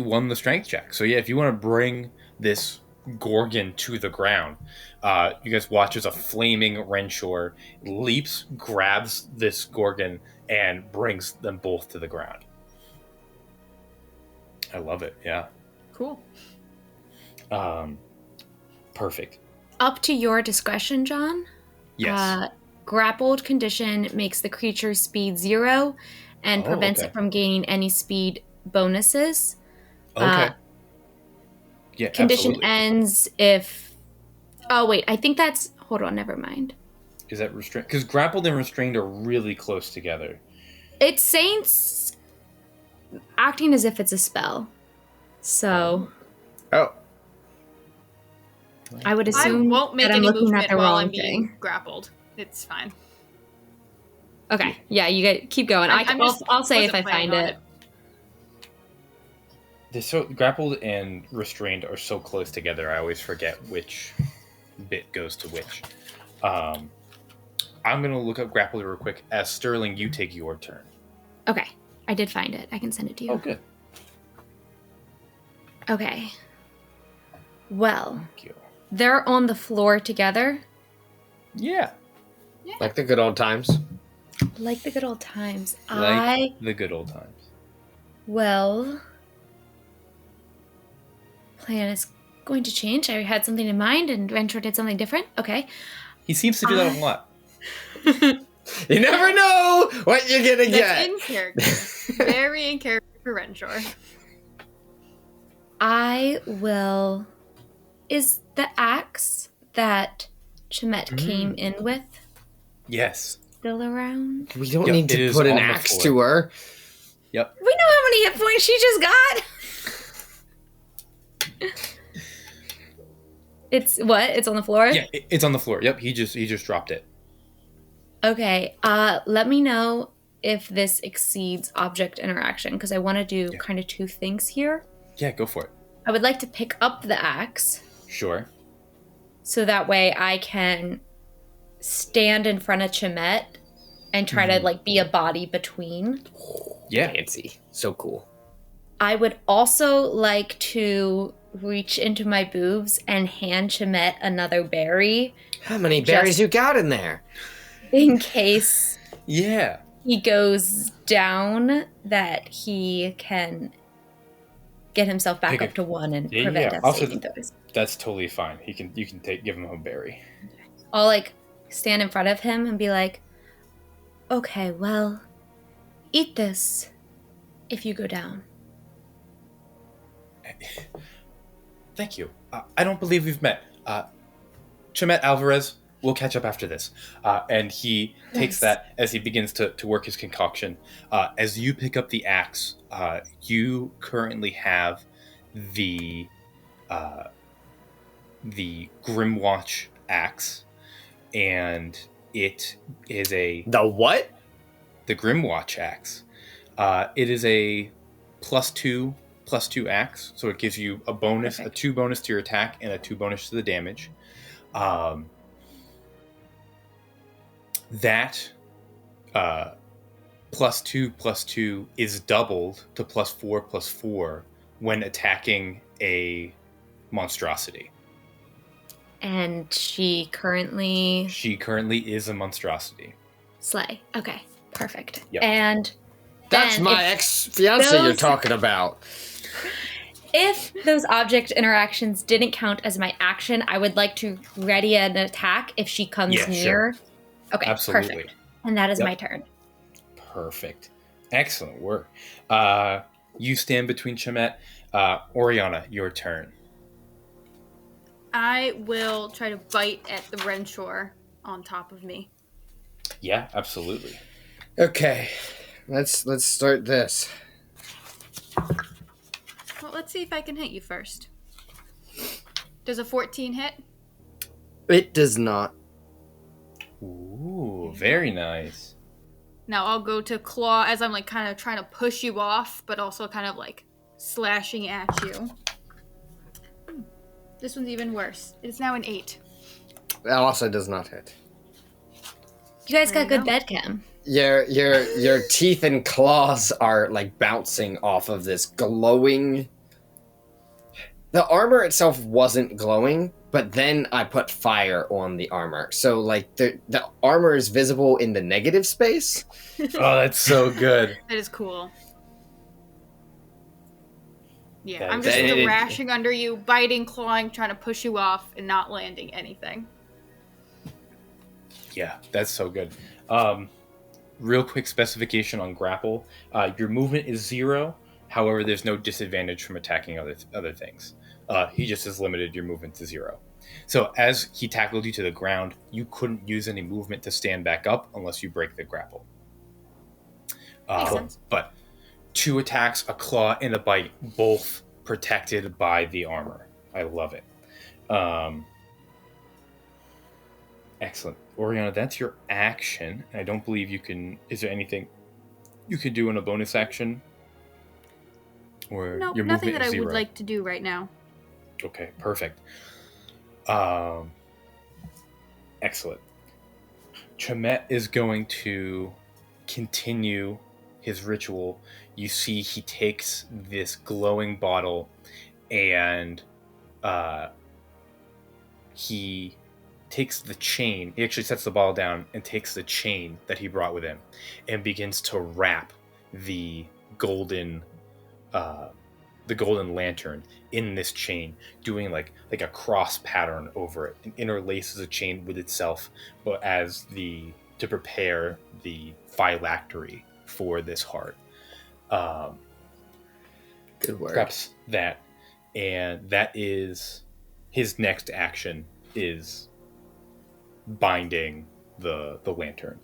won the strength check. So yeah, if you want to bring this Gorgon to the ground, you guys watch as a flaming Renshaw leaps, grabs this Gorgon, and brings them both to the ground. I love it. Yeah. Cool. Perfect. Up to your discretion, John. Yes. Grappled condition makes the creature's speed 0 and prevents it from gaining any speed bonuses. Okay. Yeah, condition absolutely. ends if... Oh, wait. I think that's... Hold on. Never mind. Is that restrained? Because grappled and restrained are really close together. It's saying acting as if it's a spell. So... Oh. I would assume I won't make that I'm any looking movement at the while wrong I'm being thing. grappled. It's fine. Okay. Yeah, you guys keep going. I'll say if I find it. They're so grappled and restrained are so close together. I always forget which bit goes to which. I'm gonna look up grappled real quick. As Sterling, you take your turn. Okay. I did find it. I can send it to you. Oh, good. Okay. Well, Thank you. they're on the floor together. Yeah. Like the good old times. Like the good old times. The good old times. Well, plan is going to change. I had something in mind and Renshaw did something different. Okay. He seems to do that a lot. You never know what you're gonna That's get. in character. Very in character for Renshaw. I will... Is the axe that Chamith came in with Yes. still around? We don't Yep, need it to is put an on the axe floor. to her. Yep. We know how many hit points she just got. It's what? It's on the floor? Yeah, it's on the floor. Yep, he just dropped it. Okay. Let me know if this exceeds object interaction, because I want to do kind of two things here. Yeah, go for it. I would like to pick up the axe, Sure. so that way I can stand in front of Chamith and try to like be a body between. Yeah. Fancy. So cool. I would also like to reach into my boobs and hand Chamith another berry How many berries you got in there? in case Yeah. he goes down, that he can get himself back Pick up it. to 1 and Yeah, prevent yeah. death Also, saving throws. That's totally fine. You can give him a berry. I'll like stand in front of him and be like, okay, well, eat this if you go down. Thank you. I don't believe we've met. Chamith Alvarez, we'll catch up after this. And he takes that as he begins to work his concoction. As you pick up the axe, you currently have the Grimwatch axe, and it is The what? the Grimwatch axe. It is a +2 axe, so it gives you a bonus, Perfect. a 2 bonus to your attack and a 2 bonus to the damage. That +2 is doubled to +4 when attacking a monstrosity. And she currently... She currently is a monstrosity. Slay. Okay, perfect. Yep. And That's then my if- ex-fiance you're those- talking about. If those object interactions didn't count as my action, I would like to ready an attack if she comes Yeah, near. sure. Okay, Absolutely. perfect. And that is Yep. my turn. Perfect. Excellent work. You stand between Chamith. Orianna, your turn. I will try to bite at the Renshaw on top of me. Yeah, absolutely. Okay, let's start this. Well, let's see if I can hit you first. Does a 14 hit? It does not. Ooh, very nice. Now I'll go to claw as I'm like kind of trying to push you off, but also kind of like slashing at you. This one's even worse. It's now an 8. That also does not hit. You guys got There good you bed cam. Your teeth and claws are like bouncing off of this glowing. The armor itself wasn't glowing, but then I put fire on the armor. So like the armor is visible in the negative space. Oh, that's so good. That is cool. Yeah, That I'm is- just That- thrashing under you, biting, clawing, trying to push you off, and not landing anything. Yeah, that's so good. Real quick specification on grapple. Your movement is 0. However, there's no disadvantage from attacking other things. He just has limited your movement to 0. So as he tackled you to the ground, you couldn't use any movement to stand back up unless you break the grapple. Makes sense. But 2 attacks, a claw, and a bite, both protected by the armor. I love it. Excellent. Orianna, that's your action. I don't believe you can... Is there anything you could do in a bonus action? Or No, your nothing movement that is I would 0? like to do right now. Okay, perfect. Excellent. Chamith is going to continue his ritual. You see he takes this glowing bottle and he takes the chain. He actually sets the bottle down and takes the chain that he brought with him and begins to wrap the golden lantern in this chain, doing like a cross pattern over it, and interlaces a chain with itself, but to prepare the phylactery for this heart. Good work. Perhaps that, and that is his next action is binding the lantern.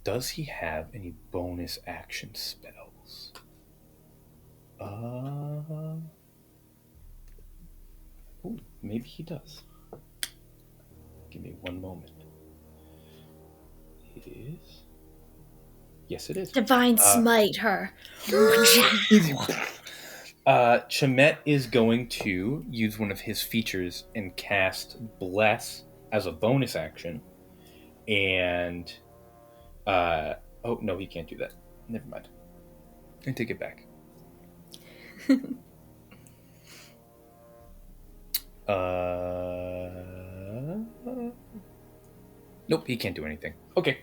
Does he have any bonus action spells? Ooh, maybe he does. Give me one moment. It is. Yes, it is. Divine smite her. Chamith is going to use one of his features and cast Bless as a bonus action. And oh no, he can't do that. Never mind. I take it back. Nope, he can't do anything. Okay.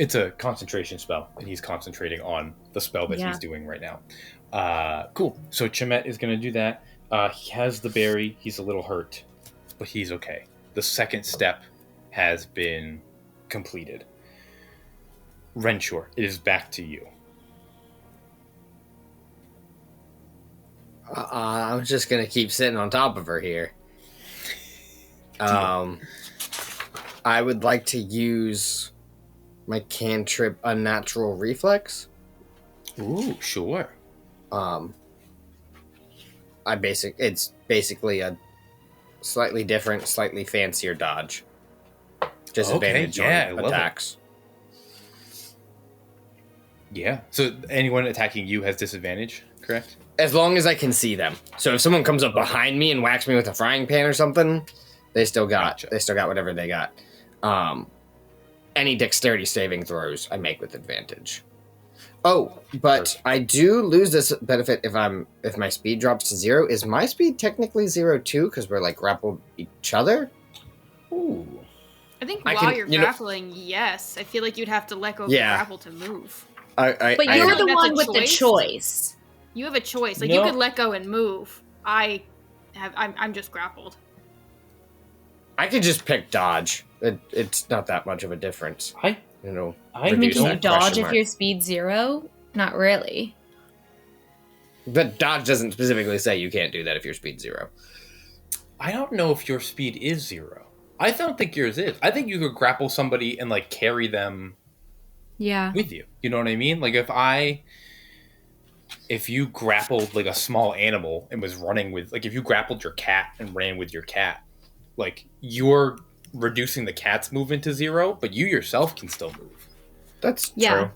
It's a concentration spell, and he's concentrating on the spell that he's doing right now. Cool. So Chamith is going to do that. He has the berry. He's a little hurt, but he's okay. The second step has been completed. Renshaw, it is back to you. I'm just gonna keep sitting on top of her here. I would like to use my cantrip Unnatural Reflex. Ooh, sure. It's basically a slightly different, slightly fancier dodge. Disadvantage on attacks. Yeah. So anyone attacking you has disadvantage, correct? As long as I can see them. So if someone comes up behind me and whacks me with a frying pan or something, they still got whatever they got. Any dexterity saving throws I make with advantage. Oh, but I do lose this benefit if my speed drops to 0. Is my speed technically 0 too? Because we're like grappled each other. Ooh. I think while you're grappling, yes. I feel like you'd have to let go of the grapple to move. But you're the one with the choice. You have a choice. Like, you could let go and move. I'm just grappled. I could just pick dodge. It's not that much of a difference. I mean, can you dodge if your speed's 0? Not really. But dodge doesn't specifically say you can't do that if your speed's 0. I don't know if your speed is 0. I don't think yours is. I think you could grapple somebody and like carry them with you. You know what I mean? Like if you grappled like a small animal and was running with, like, if you grappled your cat and ran with your cat, like, you're reducing the cat's movement to 0, but you yourself can still move. That's true.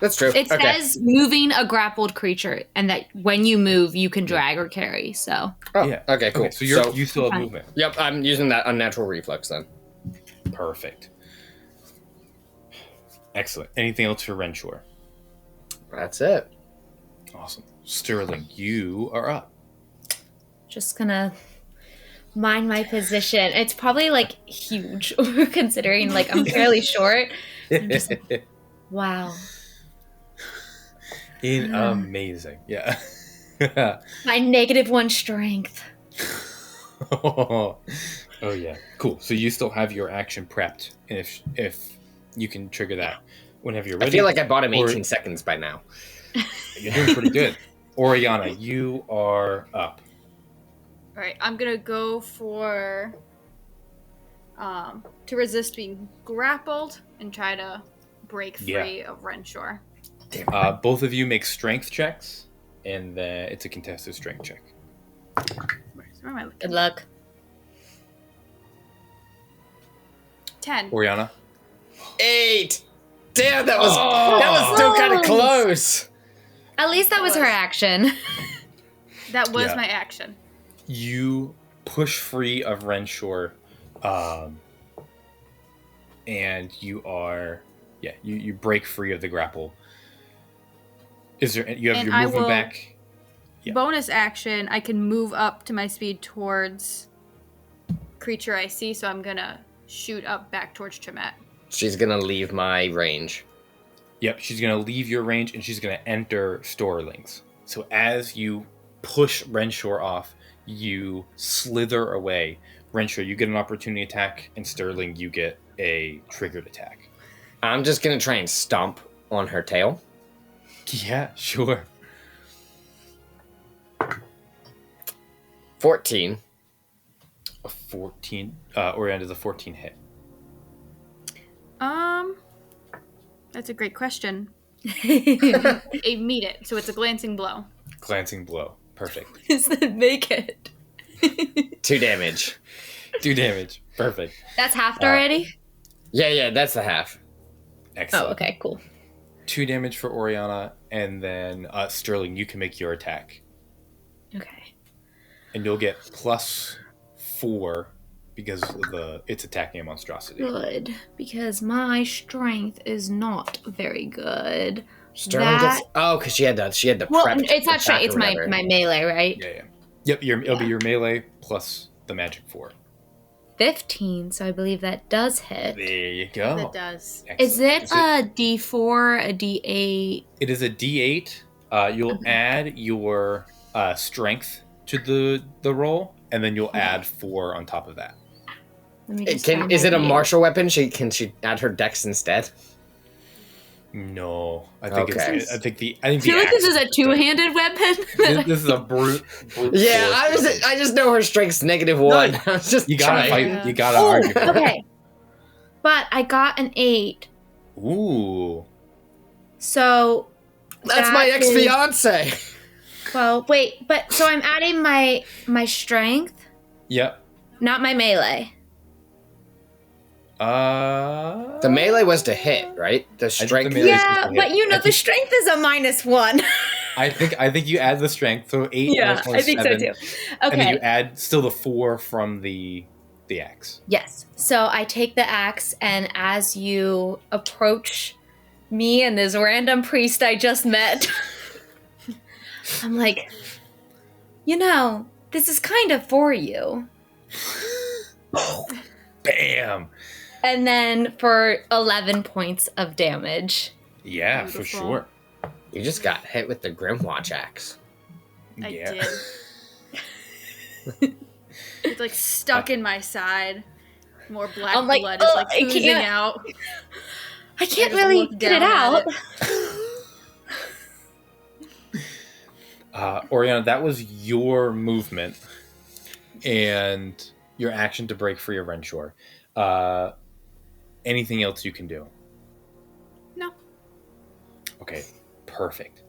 That's true. It says moving a grappled creature, and that when you move, you can drag or carry. So. Oh, yeah. Okay, cool. Okay, so you still have movement. Yep, I'm using that unnatural reflex then. Perfect. Excellent. Anything else for Renshore? That's it. Awesome. Sterling, you are up. Just gonna mind my position. It's probably like huge, considering like I'm fairly short. I'm just like, wow. Amazing. Yeah. My -1 strength. Oh yeah. Cool. So you still have your action prepped, and if you can trigger that whenever you're ready. I feel like I bought him 18 seconds by now. You're doing pretty good. Orianna, you are up. All right, I'm gonna go for to resist being grappled and try to break free of Renshore. Both of you make strength checks, and it's a contested strength check. Where am I looking? Good luck. 10. Orianna? 8! Damn, that was still kind of close. At least that was her action. That was my action. You push free of Renshore, and you are, you break free of the grapple. Is there, you have your movement back? Yeah. Bonus action, I can move up to my speed towards creature I see, so I'm gonna shoot up back towards Chamith. She's gonna leave my range. Yep, she's gonna leave your range and she's gonna enter Storlings. So as you push Renshore off, you slither away. Renshore, you get an opportunity attack, and Sterling, you get a triggered attack. I'm just gonna try and stomp on her tail. Yeah, sure. 14. A 14. Orianna does a 14 hit. That's a great question. I meet it, so it's a glancing blow. Glancing blow. Perfect. Does that make it? 2 damage. 2 damage. Perfect. That's halved already? Yeah, that's the half. Excellent. Oh, okay, cool. 2 damage for Orianna, and then Sterling, you can make your attack. Okay. And you'll get +4 because it's attacking a monstrosity. Good, because my strength is not very good. Sterling gets... Oh, because she had the well, prep. It's not strength, it's my melee, right? Yeah. Yep, it'll be your melee plus the magic 4. 15, so I believe that does hit. There you go. That does. Excellent. Is it a D4, a D8? It is a D8. You'll add your strength to the roll, and then you'll add 4 on top of that. Let me just Is it a martial weapon? Can she add her dex instead? No, I think Okay. I think the I feel like this is a two-handed weapon. This is a brute Yeah, force. I just know her strength's -1. I was just You gotta trying. fight. You gotta argue. For it. Okay. But I got an 8. Ooh. So That's my that is- ex-fiance. Well, wait, but so I'm adding my strength, Yep. not my melee. The melee was to hit, right? The strength. melee- Melee is Yeah, just a but hit. you know I the think- strength is a -1. I think you add the strength, so 8. Yeah, minus 1 I is think so 7, too. And then Okay. you add still the 4 from the axe. Yes. So I take the axe, and as you approach me and this random priest I just met, I'm like, this is kind of for you. Bam. And then for 11 points of damage. Yeah, Beautiful. for sure. You just got hit with the Grimwatch axe. I Yeah. did. It's like stuck in my side. More black I'm like, blood is like "Ugh, I oozing can't." out. I can't just really look get it down at out. Orianna, that was your movement, and your action to break free of Renshaw. Anything else you can do? No. Okay, perfect.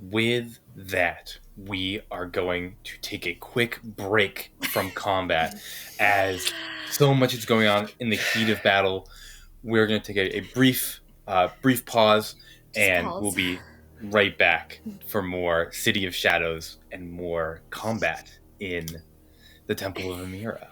With that, we are going to take a quick break from combat as so much is going on in the heat of battle. We're going to take a brief pause, and pause. we'll be right back for more City of Shadows and more combat in the Temple of Amira.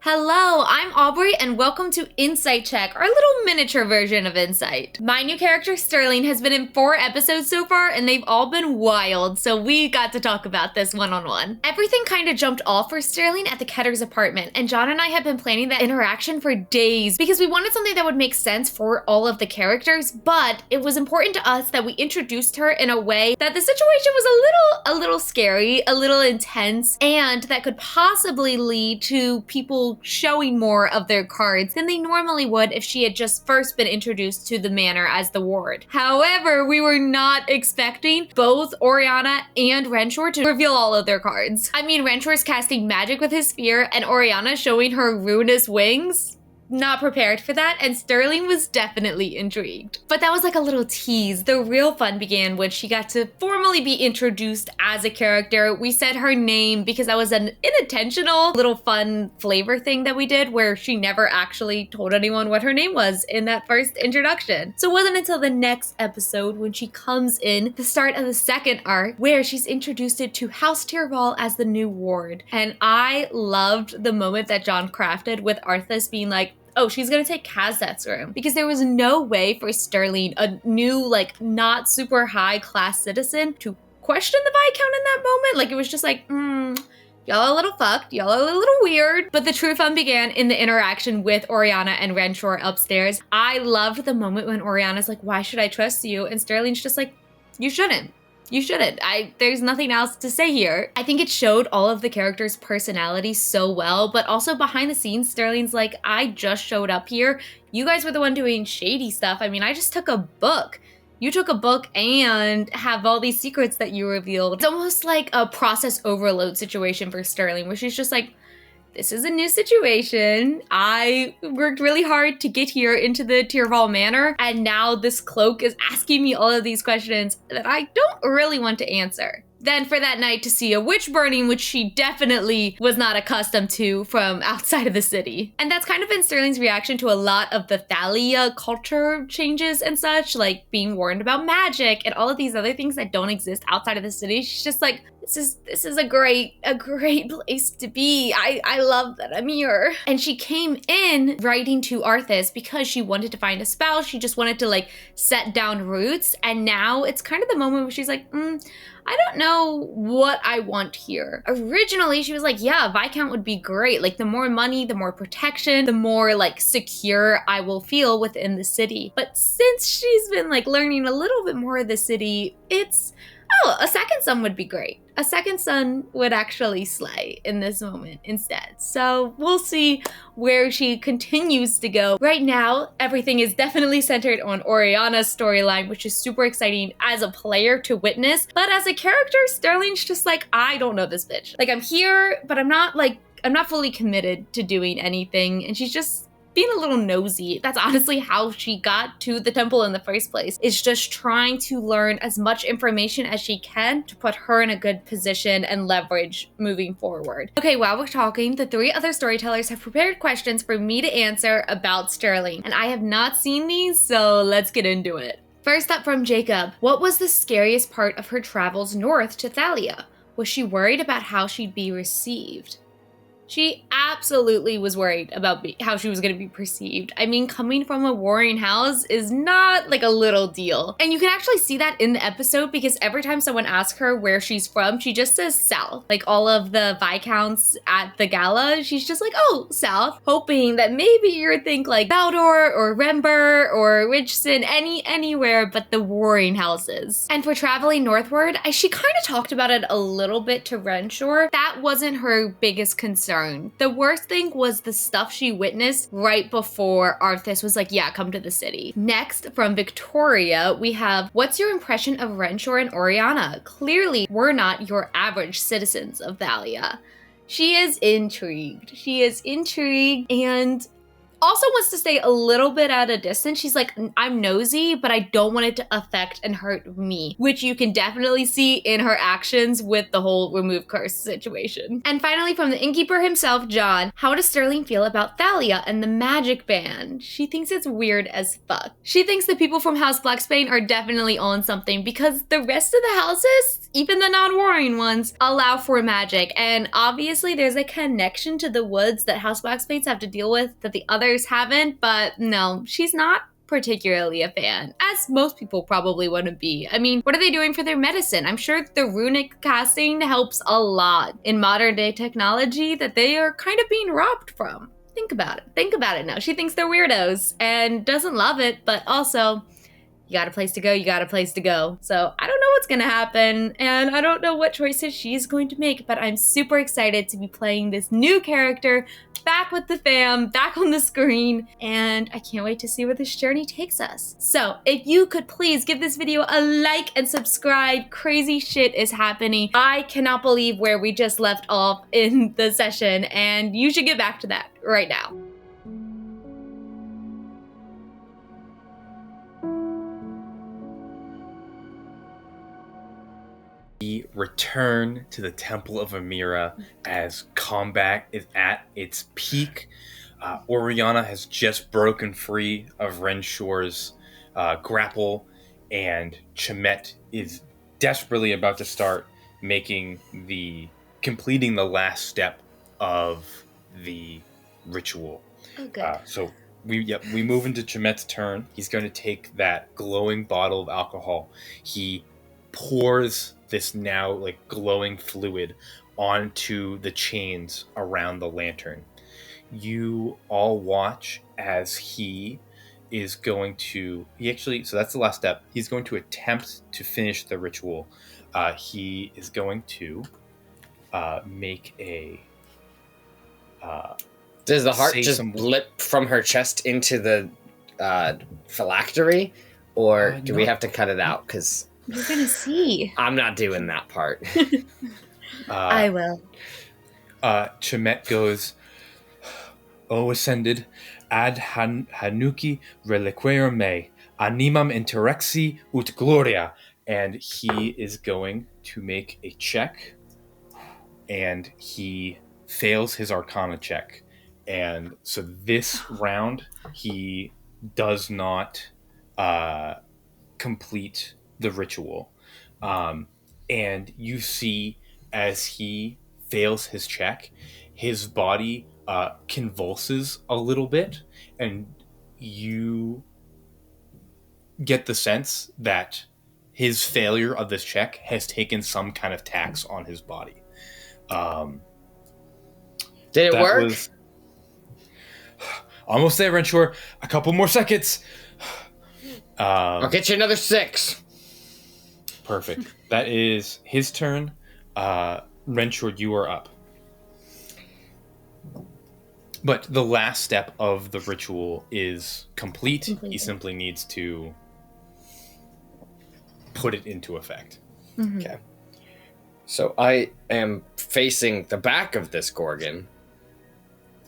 Hello, I'm Aubrey, and welcome to Insight Check, our little miniature version of Insight. My new character, Sterling, has been in 4 episodes so far, and they've all been wild, so we got to talk about this one-on-one. Everything kind of jumped off for Sterling at the Ketter's apartment, and John and I have been planning that interaction for days because we wanted something that would make sense for all of the characters, but it was important to us that we introduced her in a way that the situation was a little scary, a little intense, and that could possibly lead to people showing more of their cards than they normally would if she had just first been introduced to the manor as the ward. However, we were not expecting both Orianna and Renshaw to reveal all of their cards. I mean, Renshaw's casting magic with his spear and Orianna showing her ruinous wings. Not prepared for that, and Sterling was definitely intrigued. But that was like a little tease. The real fun began when she got to formally be introduced as a character. We said her name because that was an unintentional little fun flavor thing that we did where she never actually told anyone what her name was in that first introduction. So it wasn't until the next episode when she comes in, the start of the second arc, where she's introduced to House Tyrval as the new ward. And I loved the moment that John crafted with Arthas being like, oh, she's gonna take Kazeth's room. Because there was no way for Sterling, a new, like, not super high class citizen, to question the Viscount in that moment. Like, it was just like, y'all are a little fucked, y'all are a little weird. But the true fun began in the interaction with Orianna and Renshaw upstairs. I loved the moment when Orianna's like, why should I trust you? And Sterling's just like, you shouldn't. You shouldn't. There's nothing else to say here. I think it showed all of the characters' personalities so well, but also behind the scenes, Sterling's like, I just showed up here. You guys were the one doing shady stuff. I mean, I just took a book. You took a book and have all these secrets that you revealed. It's almost like a process overload situation for Sterling, where she's just like, this is a new situation. I worked really hard to get here into the Tyrval Manor, and now this cloak is asking me all of these questions that I don't really want to answer. Then for that night to see a witch burning, which she definitely was not accustomed to from outside of the city. And that's kind of been Sterling's reaction to a lot of the Thalia culture changes and such, like being warned about magic and all of these other things that don't exist outside of the city. She's just like, this is a great place to be. I love that I'm here. And she came in writing to Arthas because she wanted to find a spell. She just wanted to like set down roots. And now it's kind of the moment where she's like, I don't know what I want here. Originally, she was like, yeah, Viscount would be great. Like, the more money, the more protection, the more, like, secure I will feel within the city. But since she's been, like, learning a little bit more of the city, it's, oh, a second son would be great. A second son would actually slay in this moment instead. So we'll see where she continues to go. Right now, everything is definitely centered on Orianna's storyline, which is super exciting as a player to witness. But as a character, Sterling's just like, I don't know this bitch. Like, I'm here, but I'm not fully committed to doing anything. And she's just being a little nosy. That's honestly how she got to the temple in the first place, is just trying to learn as much information as she can to put her in a good position and leverage moving forward. Okay, while we're talking, the 3 other storytellers have prepared questions for me to answer about Sterling, and I have not seen these, so let's get into it. First up from Jacob, what was the scariest part of her travels north to Thalia? Was she worried about how she'd be received? She absolutely was worried about how she was going to be perceived. I mean, coming from a warring house is not like a little deal. And you can actually see that in the episode because every time someone asks her where she's from, she just says south. Like all of the Viscounts at the gala, she's just like, oh, south, hoping that maybe you'd think like Baldor or Rember or Richson, anywhere but the warring houses. And for traveling northward, she kind of talked about it a little bit to Renshaw. That wasn't her biggest concern. The worst thing was the stuff she witnessed right before Arthas was like, yeah, come to the city. Next, from Victoria, we have, what's your impression of Renshaw and Orianna? Clearly, we're not your average citizens of Thalia. She is intrigued. And also wants to stay a little bit at a distance. She's like, I'm nosy, but I don't want it to affect and hurt me, which you can definitely see in her actions with the whole remove curse situation. And finally, from the innkeeper himself, John, how does Sterling feel about Thalia and the magic band? She thinks it's weird as fuck. She thinks the people from House Blacksbane are definitely on something because the rest of the houses, even the non-warring ones, allow for magic. And obviously there's a connection to the woods that House Blacksbanes have to deal with that the others haven't, but no, she's not particularly a fan, as most people probably wouldn't be. I mean, what are they doing for their medicine? I'm sure the runic casting helps a lot in modern day technology that they are kind of being robbed from. Think about it now. She thinks they're weirdos and doesn't love it, but also, you got a place to go. So I don't know what's gonna happen, and I don't know what choices she's going to make, but I'm super excited to be playing this new character back with the fam, back on the screen, and I can't wait to see where this journey takes us. So if you could please give this video a like and subscribe, crazy shit is happening. I cannot believe where we just left off in the session, and you should get back to that right now. We return to the Temple of Amira as combat is at its peak. Orianna has just broken free of Renshor's grapple, and Chamith is desperately about to start completing the last step of the ritual. Oh, good. So we move into Chamith's turn. He's going to take that glowing bottle of alcohol. He pours this now like glowing fluid onto the chains around the lantern. You all watch as he is going to so that's the last step. He's going to attempt to finish the ritual. He is going to make a does the heart just blip from her chest into the phylactery, or do we have to cut it out? Because you're gonna see. I'm not doing that part. I will. Chamith goes, O ascended, ad hanuki reliquarum me, animam interexi ut gloria. And he is going to make a check, and he fails his arcana check. And so this round, he does not complete the ritual. And you see as he fails his check, his body convulses a little bit, and you get the sense that his failure of this check has taken some kind of tax on his body. Did it work? Almost there, Renshore. A couple more seconds. I'll get you another 6. Perfect. That is his turn. Renshore, you are up. But the last step of the ritual is complete. He simply needs to put it into effect. Mm-hmm. Okay. So I am facing the back of this Gorgon,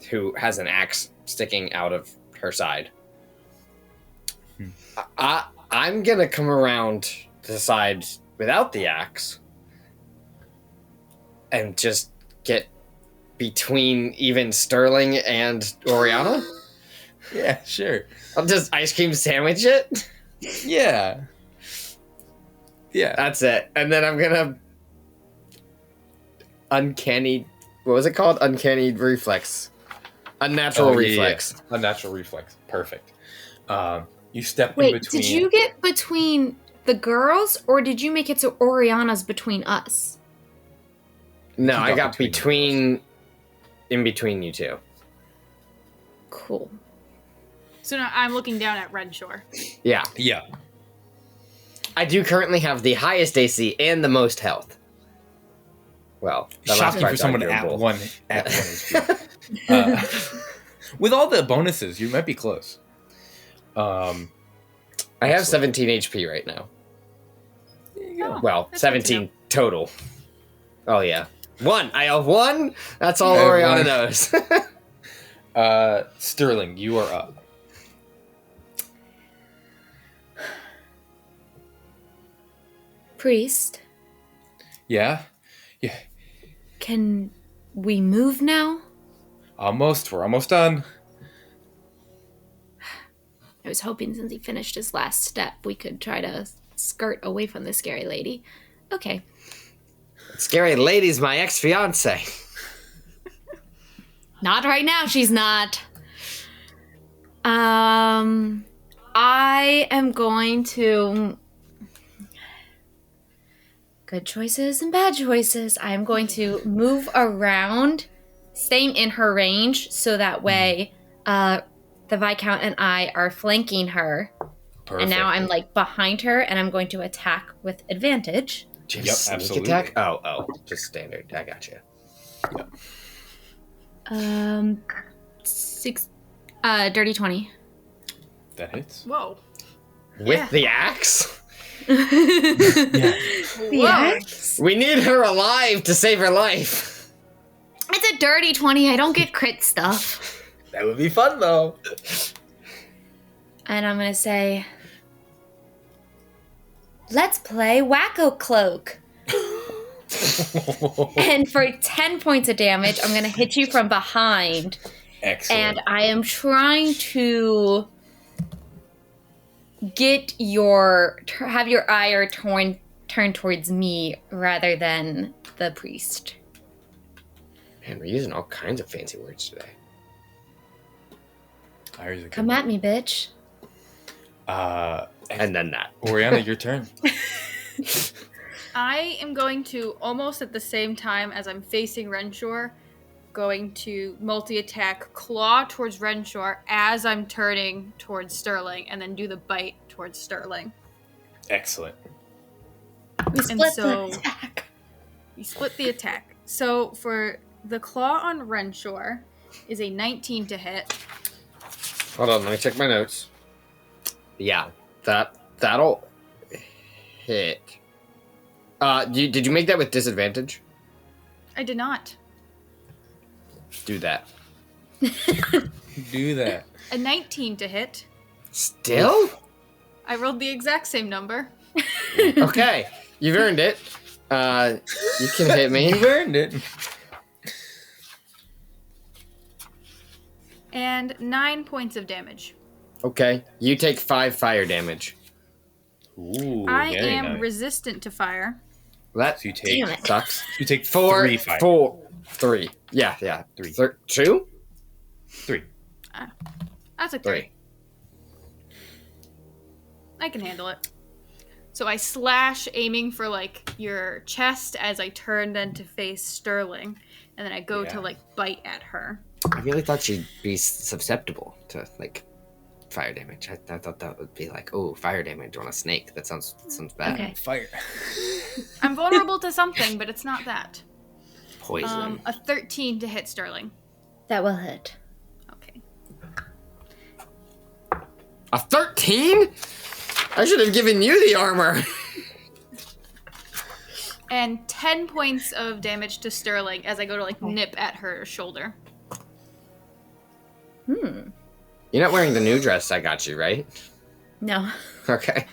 who has an axe sticking out of her side. I'm gonna come around to the side without the axe and just get between even Sterling and Orianna. Yeah, sure. I'll just ice cream sandwich it. Yeah. Yeah. That's it. And then I'm gonna uncanny, what was it called? Uncanny reflex. Unnatural reflex. Yeah. Unnatural reflex. Perfect. You step Wait, in between. did you get between the girls, or did you make it so Orianna's between us? No, I got in between you two. Cool. So now I'm looking down at Renshore. Yeah. Yeah. I do currently have the highest AC and the most health. Well, the last shocking for part's someone arguable. at one HP. With all the bonuses, you might be close. I have 17 HP right now. There you go. Well, 17 total. Oh, yeah. 1. I have 1. That's all I have Orianna 1. knows. Sterling, you are up. Priest, Yeah? can we move now? Almost. We're almost done. I was hoping since he finished his last step, we could try to skirt away from the scary lady. Okay. Scary lady's my ex-fiance. Not right now, she's not. I am going to... Good choices and bad choices. I am going to move around, staying in her range, so that way the Viscount and I are flanking her. Perfect. And now I'm like behind her, and I'm going to attack with advantage. Just sneak absolutely. attack? Oh, just standard. I got you. Dirty 20. That hits. Whoa. With the axe? Yeah. The axe? We need her alive to save her life. It's a dirty 20. I don't get crit stuff. That would be fun, though. And I'm going to say, let's play Wacko Cloak. And for 10 points of damage, I'm going to hit you from behind. Excellent. And I am trying to get have your ire turned towards me rather than the priest. Man, we're using all kinds of fancy words today. Come at me, bitch. And then that. Orianna, your turn. I am going to, almost at the same time as I'm facing Renshaw, going to multi-attack claw towards Renshaw as I'm turning towards Sterling, and then do the bite towards Sterling. Excellent. We split so- the attack. You split the attack. So for the claw on Renshaw is a 19 to hit. Hold on, let me check my notes. Yeah, that'll hit. Did you make that with disadvantage? I did not. Do that. Do that. A 19 to hit. Still? I rolled the exact same number. Okay, you've earned it. You can hit me. You earned it. And 9 points of damage. Okay, you take 5 fire damage. Ooh, I very am nice. resistant to fire. That So you take Damn it. sucks. you take 4, 3 fire. 3. Yeah. 3. 2? 3. That's okay. 3. I can handle it. So I slash, aiming for like your chest as I turn then to face Sterling, and then I go to like bite at her. I really thought she'd be susceptible to like fire damage. I thought that would be like, oh, fire damage on a snake. That sounds bad. Okay. Fire. I'm vulnerable to something, but it's not that. Poison. A 13 to hit Sterling. That will hit. Okay. A 13? I should have given you the armor. And 10 points of damage to Sterling as I go to like nip at her shoulder. You're not wearing the new dress I got you, right? No. Okay.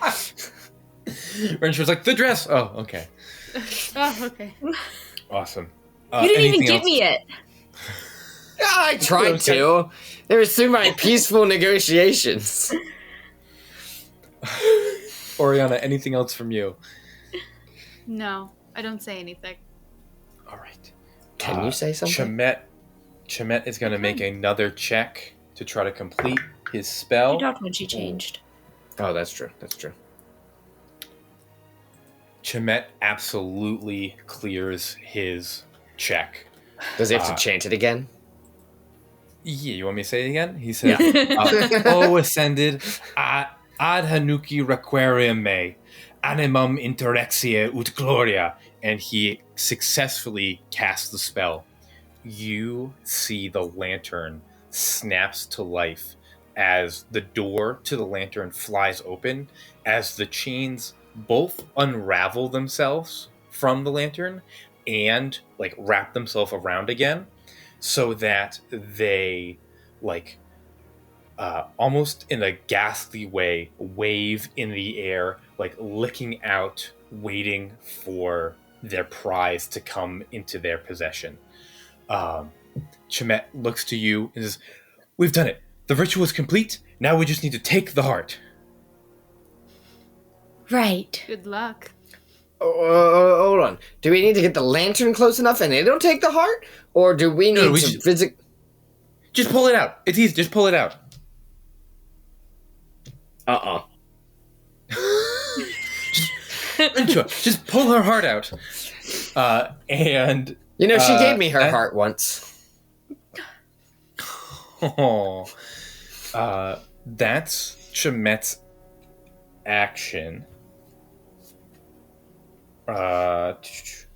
Renshaw's like, the dress! Oh, okay. Oh, okay. Awesome. You didn't even anything give else? me it. Yeah, I tried to. There was through my peaceful negotiations. Orianna, anything else from you? No, I don't say anything. All right. Can you say something? Chamith is going to make another check to try to complete his She spell. talked when she changed. Oh, that's true. Chamith absolutely clears his check. Does he have to chant it again? Yeah, you want me to say it again? He said, O ascended, ad hanuki requiem me, animum interexia ut gloria. And he successfully casts the spell. You see the lantern snaps to life as the door to the lantern flies open, as the chains both unravel themselves from the lantern and like wrap themselves around again, so that they like almost in a ghastly way wave in the air, like licking out, waiting for their prize to come into their possession. Chamith looks to you and says, "We've done it. The ritual is complete. Now we just need to take the heart." Right. Good luck. Hold on. Do we need to get the lantern close enough and it'll take the heart? Or do we need to visit... Just pull it out. It's easy. Just pull it out. Just pull her heart out. And... You know, she gave me her heart once. Oh. That's Chameth's action.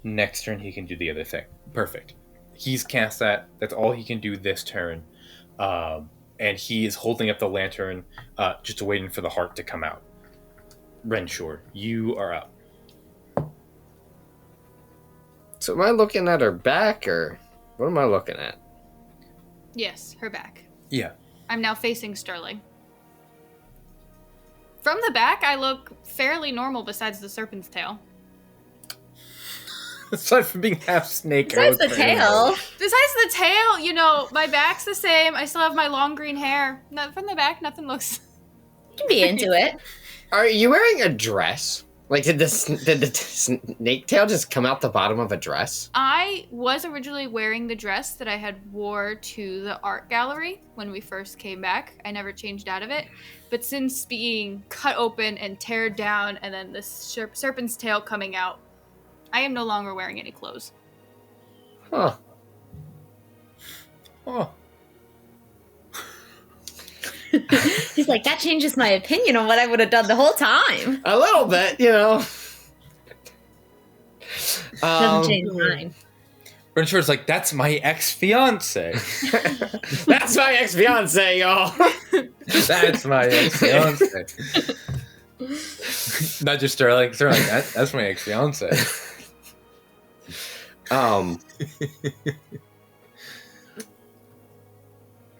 Next turn he can do the other thing. Perfect. He's cast that. That's all he can do this turn. And he is holding up the lantern, just waiting for the heart to come out. Renshaw, you are up. So am I looking at her back, or what am I looking at? Yes, her back. Yeah. I'm now facing Sterling. From the back, I look fairly normal besides the serpent's tail. Aside from being half snake. Besides the tail. Besides the tail, you know, my back's the same. I still have my long green hair. From the back, nothing looks... You can be into it. Are you wearing a dress? Like, did the snake tail just come out the bottom of a dress? I was originally wearing the dress that I had wore to the art gallery when we first came back. I never changed out of it. But since being cut open and teared down and then the serpent's tail coming out, I am no longer wearing any clothes. Huh. Oh. He's like, that changes my opinion on what I would have done the whole time. A little bit, you know. Doesn't change mine. Renshaw's like, that's my ex-fiance. That's my ex-fiance, y'all. That's my ex-fiance. Not just Sterling. Sterling, that's my ex-fiance. I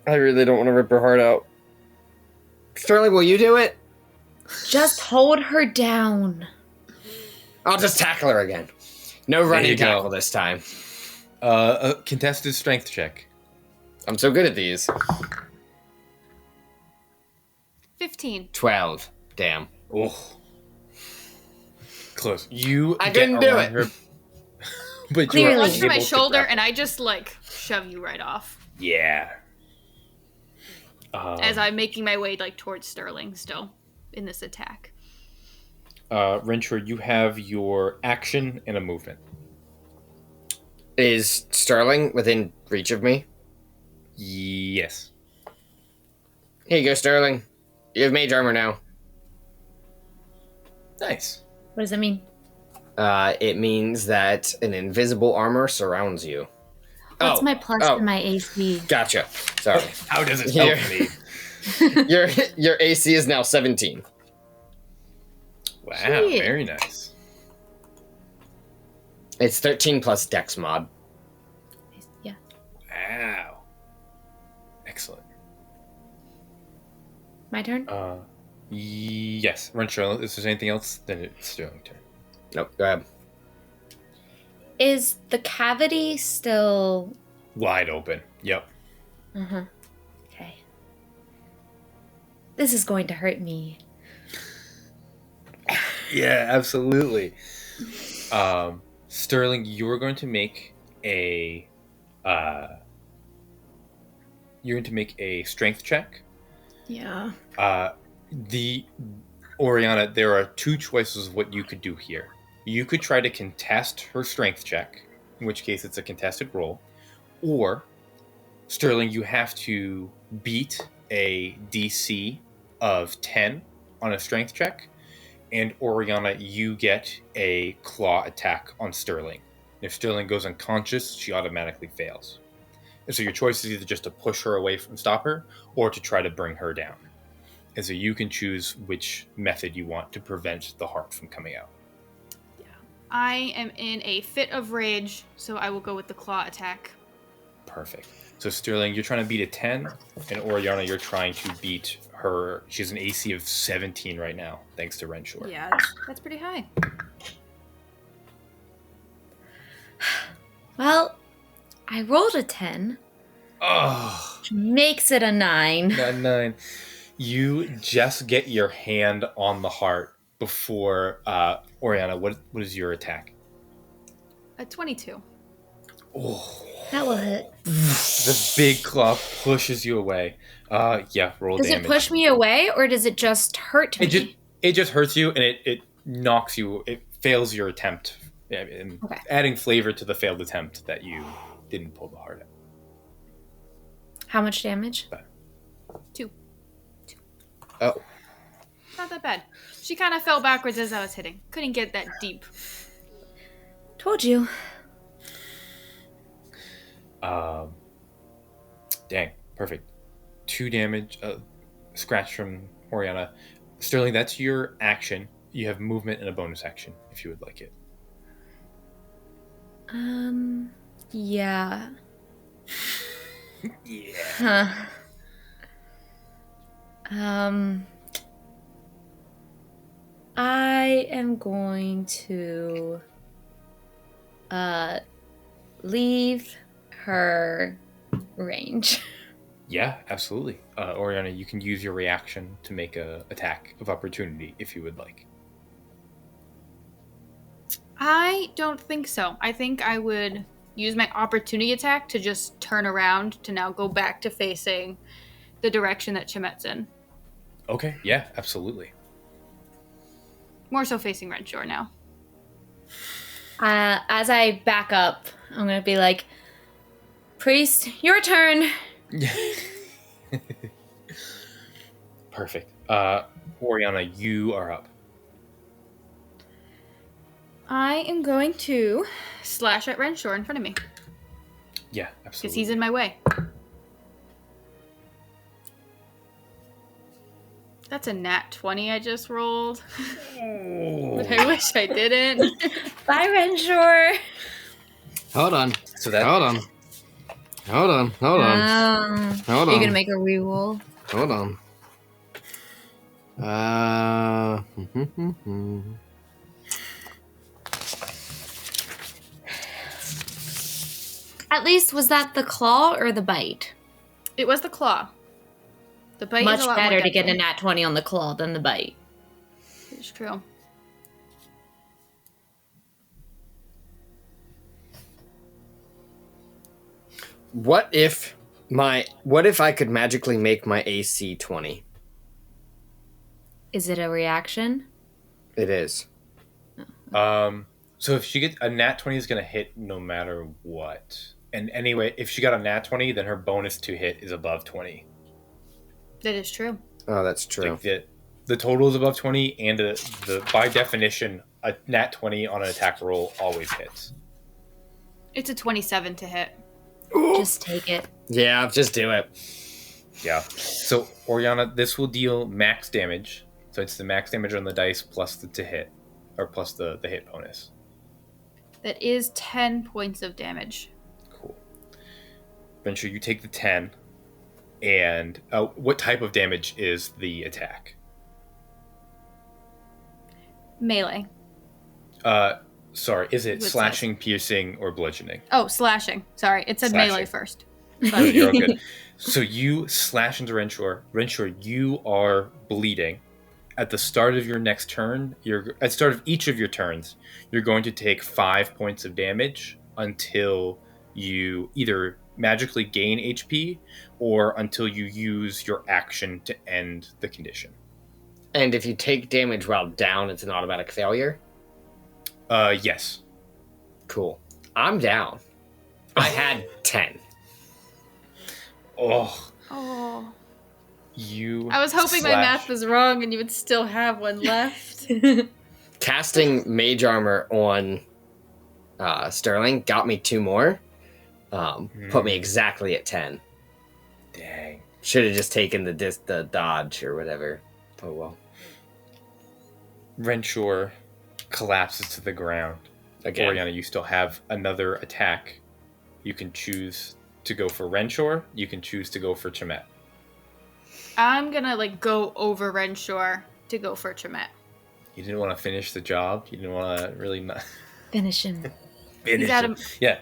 really don't want to rip her heart out. Sterling, will you do it? Just hold her down. I'll just tackle her again. No running tackle this time. A contested strength check. I'm so good at these. 15. 12. Damn. Oh. Close. I couldn't do it. Her, but Clearly. you Punch to my shoulder and I just like shove you right off. Yeah. As I'm making my way like towards Sterling still in this attack. Renshaw, you have your action and a movement. Is Sterling within reach of me? Yes. Here you go, Sterling. You have mage armor now. Nice. What does that mean? It means that an invisible armor surrounds you. What's my plus in my AC? Gotcha. Sorry. How does it help me? Your AC is now 17. Wow, Shit. very nice. It's 13 plus Dex mod. Yeah. Wow. Excellent. My turn? Yes. Renshaw, if there's anything else, then it's Sterling's turn. Nope, go ahead. Is the cavity still... Wide open. Yep. Uh-huh. Okay. This is going to hurt me. Yeah, absolutely. Sterling, you are going to make a strength check. Yeah. Orianna, there are two choices of what you could do here. You could try to contest her strength check, in which case it's a contested roll, or Sterling, you have to beat a DC of 10 on a strength check, and Orianna, you get a claw attack on Sterling. If Sterling goes unconscious, she automatically fails. And so your choice is either just to push her away from stop her, or to try to bring her down. And so you can choose which method you want to prevent the heart from coming out. I am in a fit of rage, so I will go with the claw attack. Perfect. So Sterling, you're trying to beat a 10, and Orianna, you're trying to beat her. She has an AC of 17 right now, thanks to Renshaw. Yeah, that's pretty high. Well, I rolled a 10. Oh, Which makes it a 9. not 9. You just get your hand on the heart before Orianna. What is your attack? A 22. Oh, That will hit. the big claw pushes you away. Yeah, roll Does damage. it push me away, or does it just hurt me? It just hurts you, and it knocks you. It fails your attempt, and adding flavor to the failed attempt that you didn't pull the heart out. How much damage? 2. Oh. Not that bad. She kind of fell backwards as I was hitting. Couldn't get that deep. Told you. Dang, perfect. 2 damage, scratch from Orianna. Sterling, that's your action. You have movement and a bonus action, if you would like it. Yeah. Yeah. I am going to leave her range. Yeah, absolutely. Orianna, you can use your reaction to make a attack of opportunity if you would like. I don't think so. I think I would use my opportunity attack to just turn around to now go back to facing the direction that Chamith's in. Okay, yeah, absolutely. More so facing Renshaw now. As I back up, I'm going to be like, Priest, your turn. Perfect. Orianna, you are up. I am going to slash at Renshaw in front of me. Yeah, absolutely. Because he's in my way. That's a nat 20 I just rolled. But I wish I didn't. Bye, Renshaw. Hold on. So that Hold on. Hold on. Hold on. Hold Are on. you going to make a reroll? Hold on. At least, was that the claw or the bite? It was the claw. The bite Much is a lot better more to get a deadly. nat 20 on the claw than the bite. It's true. What if I could magically make my AC 20? Is it a reaction? It is. So if she gets a nat 20 is going to hit no matter what. And anyway, if she got a nat 20, then her bonus to hit is above 20. That is true. Oh, that's true. Like the total is above 20, and the by definition, a nat 20 on an attack roll always hits. It's a 27 to hit. Just take it. Yeah, just do it. Yeah. So Orianna, this will deal max damage. So it's the max damage on the dice plus the to hit, or plus the hit bonus. That is 10 points of damage. Cool. Venture, you take the 10. And what type of damage is the attack? Melee. Sorry, is it What slashing, piercing, or bludgeoning? Oh, slashing. Sorry, it said Slashing. melee first. Oh, you're all good. So you slash into Renshaw. Renshaw, you are bleeding. At the start of your next turn, at the start of each of your turns, you're going to take 5 points of damage until you either magically gain HP or until you use your action to end the condition. And if you take damage while down, it's an automatic failure? Yes. Cool. I'm down. I had 10. Oh, Oh. you. I was hoping my slash- math was wrong and you would still have one left. Casting Mage Armor on Sterling got me 2 more. Put me exactly at 10. Dang. Should have just taken the dodge or whatever. Oh well. Renshaw collapses to the ground. Again. Orianna, you still have another attack. You can choose to go for Renshaw. You can choose to go for Chamith. I'm gonna go over Renshaw to go for Chamith. You didn't want to finish the job. You didn't want to really not Finish him. finish He's it. Yeah.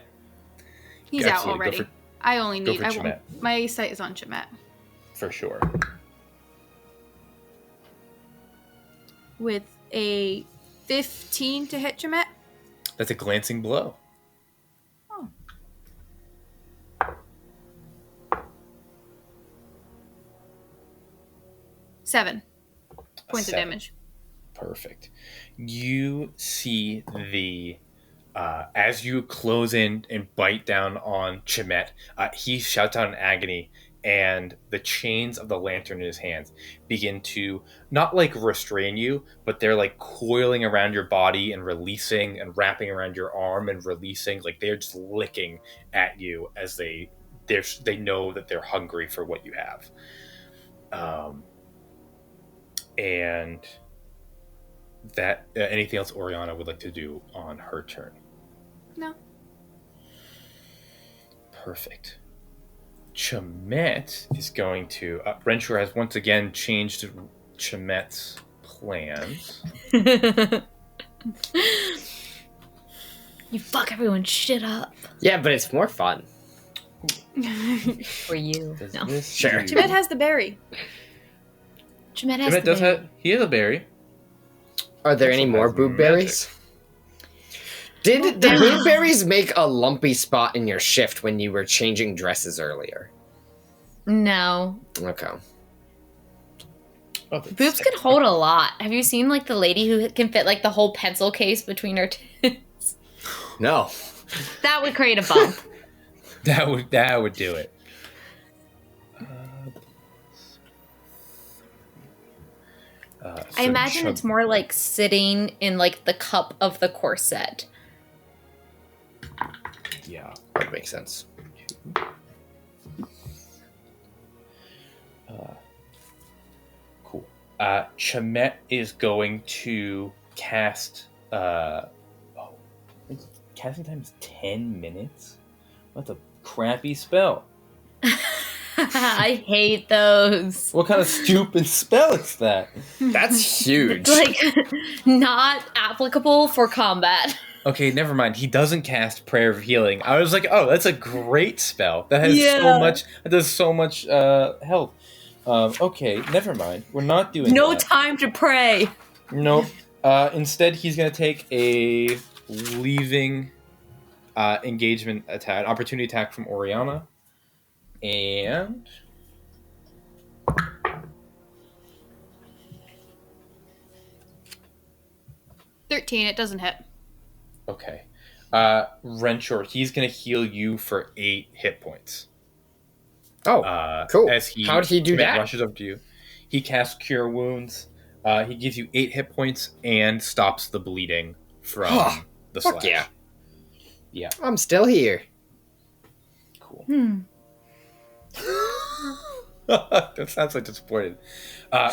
He's out Absolutely. already. I only go need. for Chamith. My sight is on Chamith. For sure. With a 15 to hit Chamith. That's a glancing blow. Oh. Seven points of damage. Perfect. You see as you close in and bite down on Chamith, he shouts out in agony, and the chains of the lantern in his hands begin to not restrain you, but they're coiling around your body and releasing, and wrapping around your arm and releasing. They're just licking at you as they know that they're hungry for what you have. And that anything else Orianna would like to do on her turn? No. Perfect. Chamith is going to... Renshaw has once again changed Chamith's plans. You fuck everyone's shit up. Yeah, but it's more fun. For you. No. Sure. Chamith has the berry. Chamith does have... He has a berry. Are there any more boob berries? Did the boob berries make a lumpy spot in your shift when you were changing dresses earlier? No. Okay. Oh, Boobs can hold a lot. Have you seen the lady who can fit the whole pencil case between her tits? No. That would create a bump. That would do it. I imagine it's more sitting in the cup of the corset. Yeah, that makes sense. Cool. Chamith is going to cast. Casting time is 10 minutes. That's a crappy spell. I hate those. What kind of stupid spell is that? That's huge. It's not applicable for combat. Okay, never mind. He doesn't cast Prayer of Healing. I was like, oh, that's a great spell. That has so much. That does so much health. Okay, never mind. We're not doing no that. time to pray. Nope. Instead, he's gonna take a leaving engagement attack, opportunity attack from Orianna. And 13. It doesn't hit. okay, Renshaw, he's gonna heal you for 8 hit points. Oh, cool. How'd he do that? Rushes up to you. He casts Cure Wounds. He gives you 8 hit points and stops the bleeding from the slash. Yeah. Yeah. I'm still here. Cool. That sounds disappointed.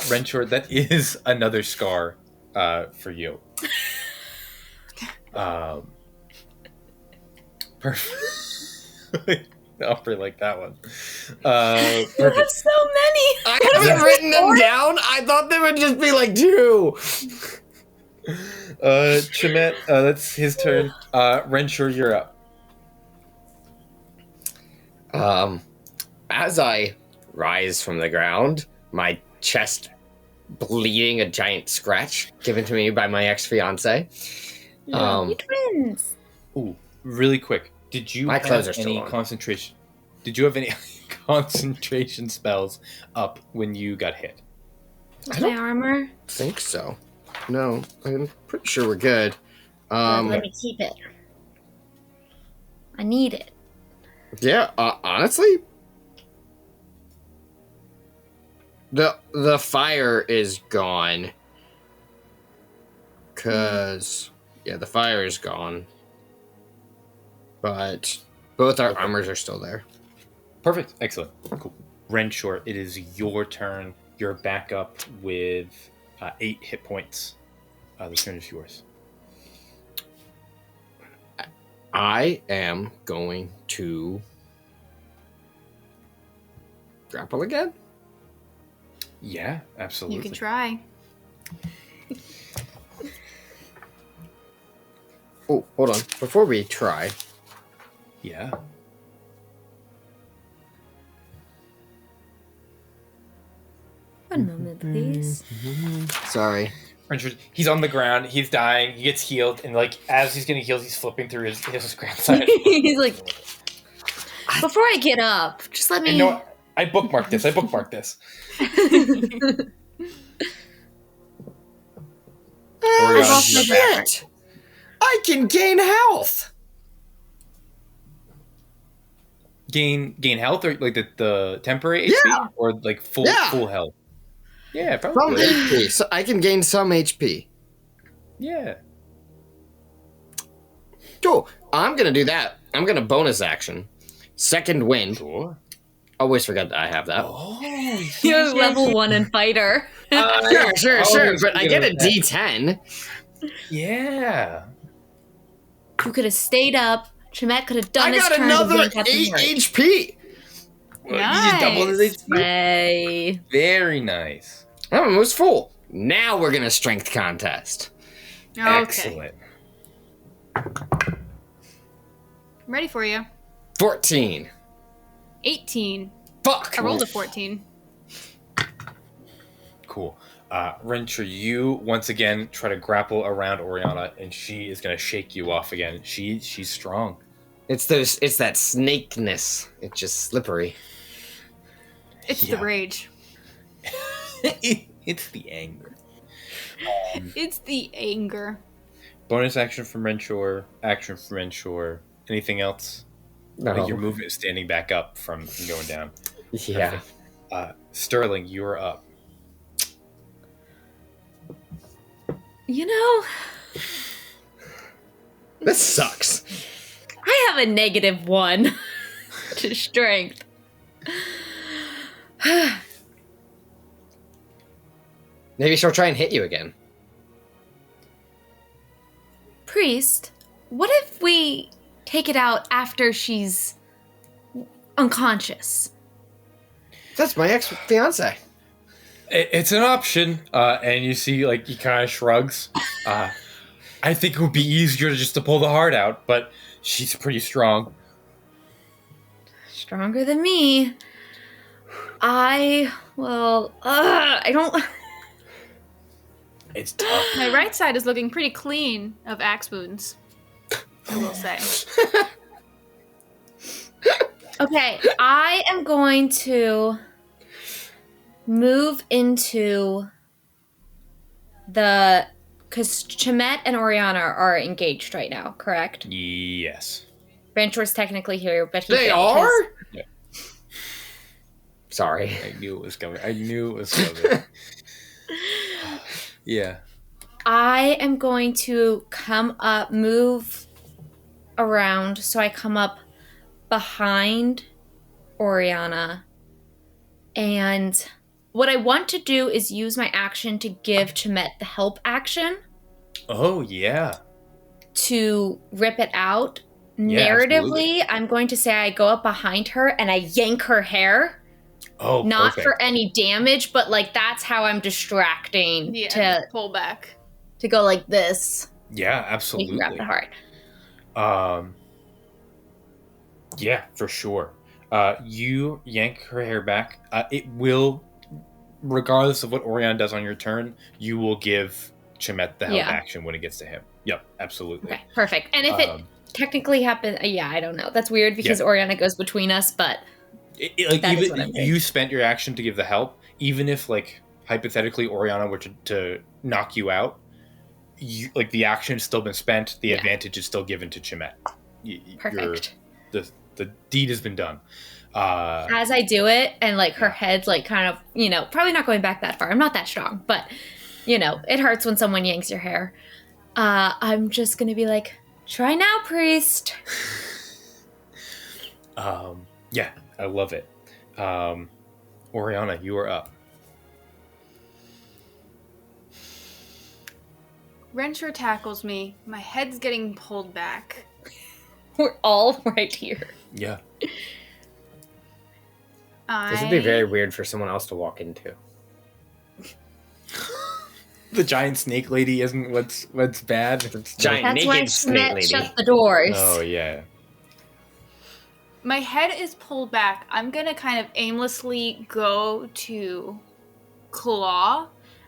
Renshaw, that is another scar for you. Perfect. I'll like that one. You have so many. I haven't written them down. I thought they would just be 2. Chamith, that's his turn. Renshaw, you're up. As I rise from the ground, my chest bleeding a giant scratch given to me by my ex-fiance. You twins. Ooh, really quick. Did you My clothes are have still any on. concentration? Did you have any concentration spells up when you got hit? What's my armor? Think so. No, I'm pretty sure we're good. Let me keep it. I need it. Yeah, honestly, the fire is gone. The fire is gone. But both our armors are still there. Perfect. Excellent. Cool. Renshaw, it is your turn. You're back up with 8 hit points. The turn is yours. I am going to grapple again. Yeah, absolutely. You can try. Oh, hold on. Before we try, Yeah. One moment, please. sorry. He's on the ground. He's dying. He gets healed, and like as he's getting healed, he's flipping through his grandside. He's like, before I get up, just let me. And no, I bookmarked this. Oh, shit! I can gain health. Gain health, or like the temporary Yeah. HP, or like full health. Yeah, Some probably. HP. So I can gain some HP. Yeah. Cool. I'm gonna do that. I'm gonna bonus action. Second wind. Sure. Always forget that I have that. Oh, You're level 1 in fighter. Sure. But I get a D10. Yeah. You could have stayed up. Chamith could have done I his got turn. another and 8 HP. Well, you just doubled his HP. Yay. Very nice. I'm almost full. Now we're gonna strength contest. Okay. Excellent. I'm ready for you. 14. 18. Fuck. I rolled a 14. Cool. Rensher, you once again try to grapple around Orianna, and she is going to shake you off again. She's strong. It's that snakeness. It's just slippery. It's the rage. It's the anger. It's the anger. Bonus action from Rensher. Action from Rensher. Anything else? No. Like your movement is standing back up from going down. Yeah. Sterling, you are up. You know, This sucks. I have a -1 to strength. Maybe she'll try and hit you again. Priest, what if we take it out after she's unconscious? That's my ex-fiance. It's an option, and you see, like, he kind of shrugs. I think it would be easier just to pull the heart out, but she's pretty strong. Stronger than me. I don't... It's tough. My right side is looking pretty clean of axe wounds, I will say. Okay, I am going to move into the... Because Chamith and Orianna are engaged right now, correct? Yes. Ranchor's technically here, but he They failed are? his- Yeah. Sorry. I knew it was coming. Yeah. I am going to come up, move around, so I come up behind Orianna. And what I want to do is use my action to give Chamith the help action Oh, yeah. to rip it out. Yeah, Narratively, absolutely. I'm going to say I go up behind her and I yank her hair. Oh, Not perfect. for any damage, but like that's how I'm distracting Yeah, pull back. to go like this. Yeah, You can absolutely. grab the heart. Yeah, for sure. You yank her hair back. It will, regardless of what Orion does on your turn, you will give Chamith the help Yeah. action when it gets to him. Yep, absolutely. Okay, perfect. And if it technically happens, yeah, I don't know. That's weird because Orianna goes between us, but Like that is even what I'm doing. you spent your action to give the help, even if like hypothetically Orianna were to knock you out, you, like the action's still been spent, the advantage is still given to Chamith. perfect. The deed has been done. As I do it, and like her head's like kind of, probably not going back that far. I'm not that strong, but it hurts when someone yanks your hair. I'm just gonna be like, try now, priest. Yeah, I love it. Orianna, you are up. Rensher tackles me. My head's getting pulled back. We're all right here. Yeah. This would be very weird for someone else to walk into. The giant snake lady isn't what's bad. Giant That's why naked snake Chamith lady. shut the doors. Oh yeah. My head is pulled back. I'm gonna kind of aimlessly go to claw,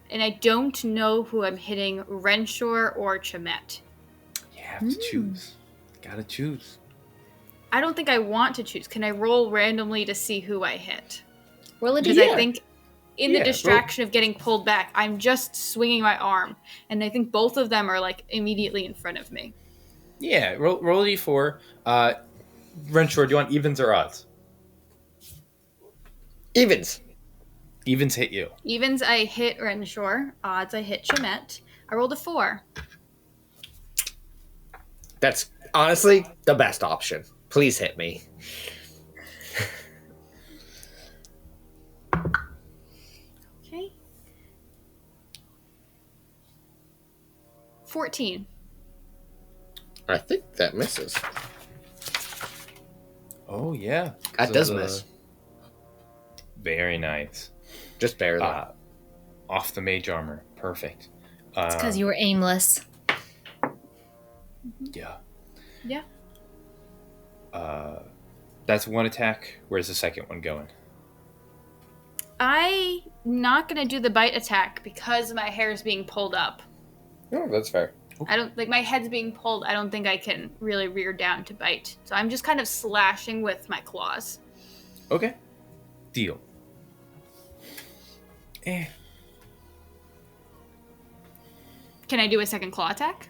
and I don't know who I'm hitting, Renshaw or Chamith. You have to choose. Gotta choose. I don't think I want to choose. Can I roll randomly to see who I hit? Roll a Because d8. I think in the distraction of getting pulled back, I'm just swinging my arm, and I think both of them are like immediately in front of me. Yeah. Roll a d4. Renshaw, do you want evens or odds? Evens. Evens hit you. Evens, I hit Renshaw. Odds, I hit Chamith. I rolled a 4. That's honestly the best option. Please hit me. Okay. 14. I think that misses. Oh yeah. That does miss. Very nice. Just barely. Off the mage armor. Perfect. It's because you were aimless. Yeah. Yeah. That's one attack. Where's the second one going? I'm not going to do the bite attack because my hair is being pulled up. Oh, that's fair. I don't like my head's being pulled. I don't think I can really rear down to bite. So I'm just kind of slashing with my claws. Okay. Deal. Can I do a second claw attack?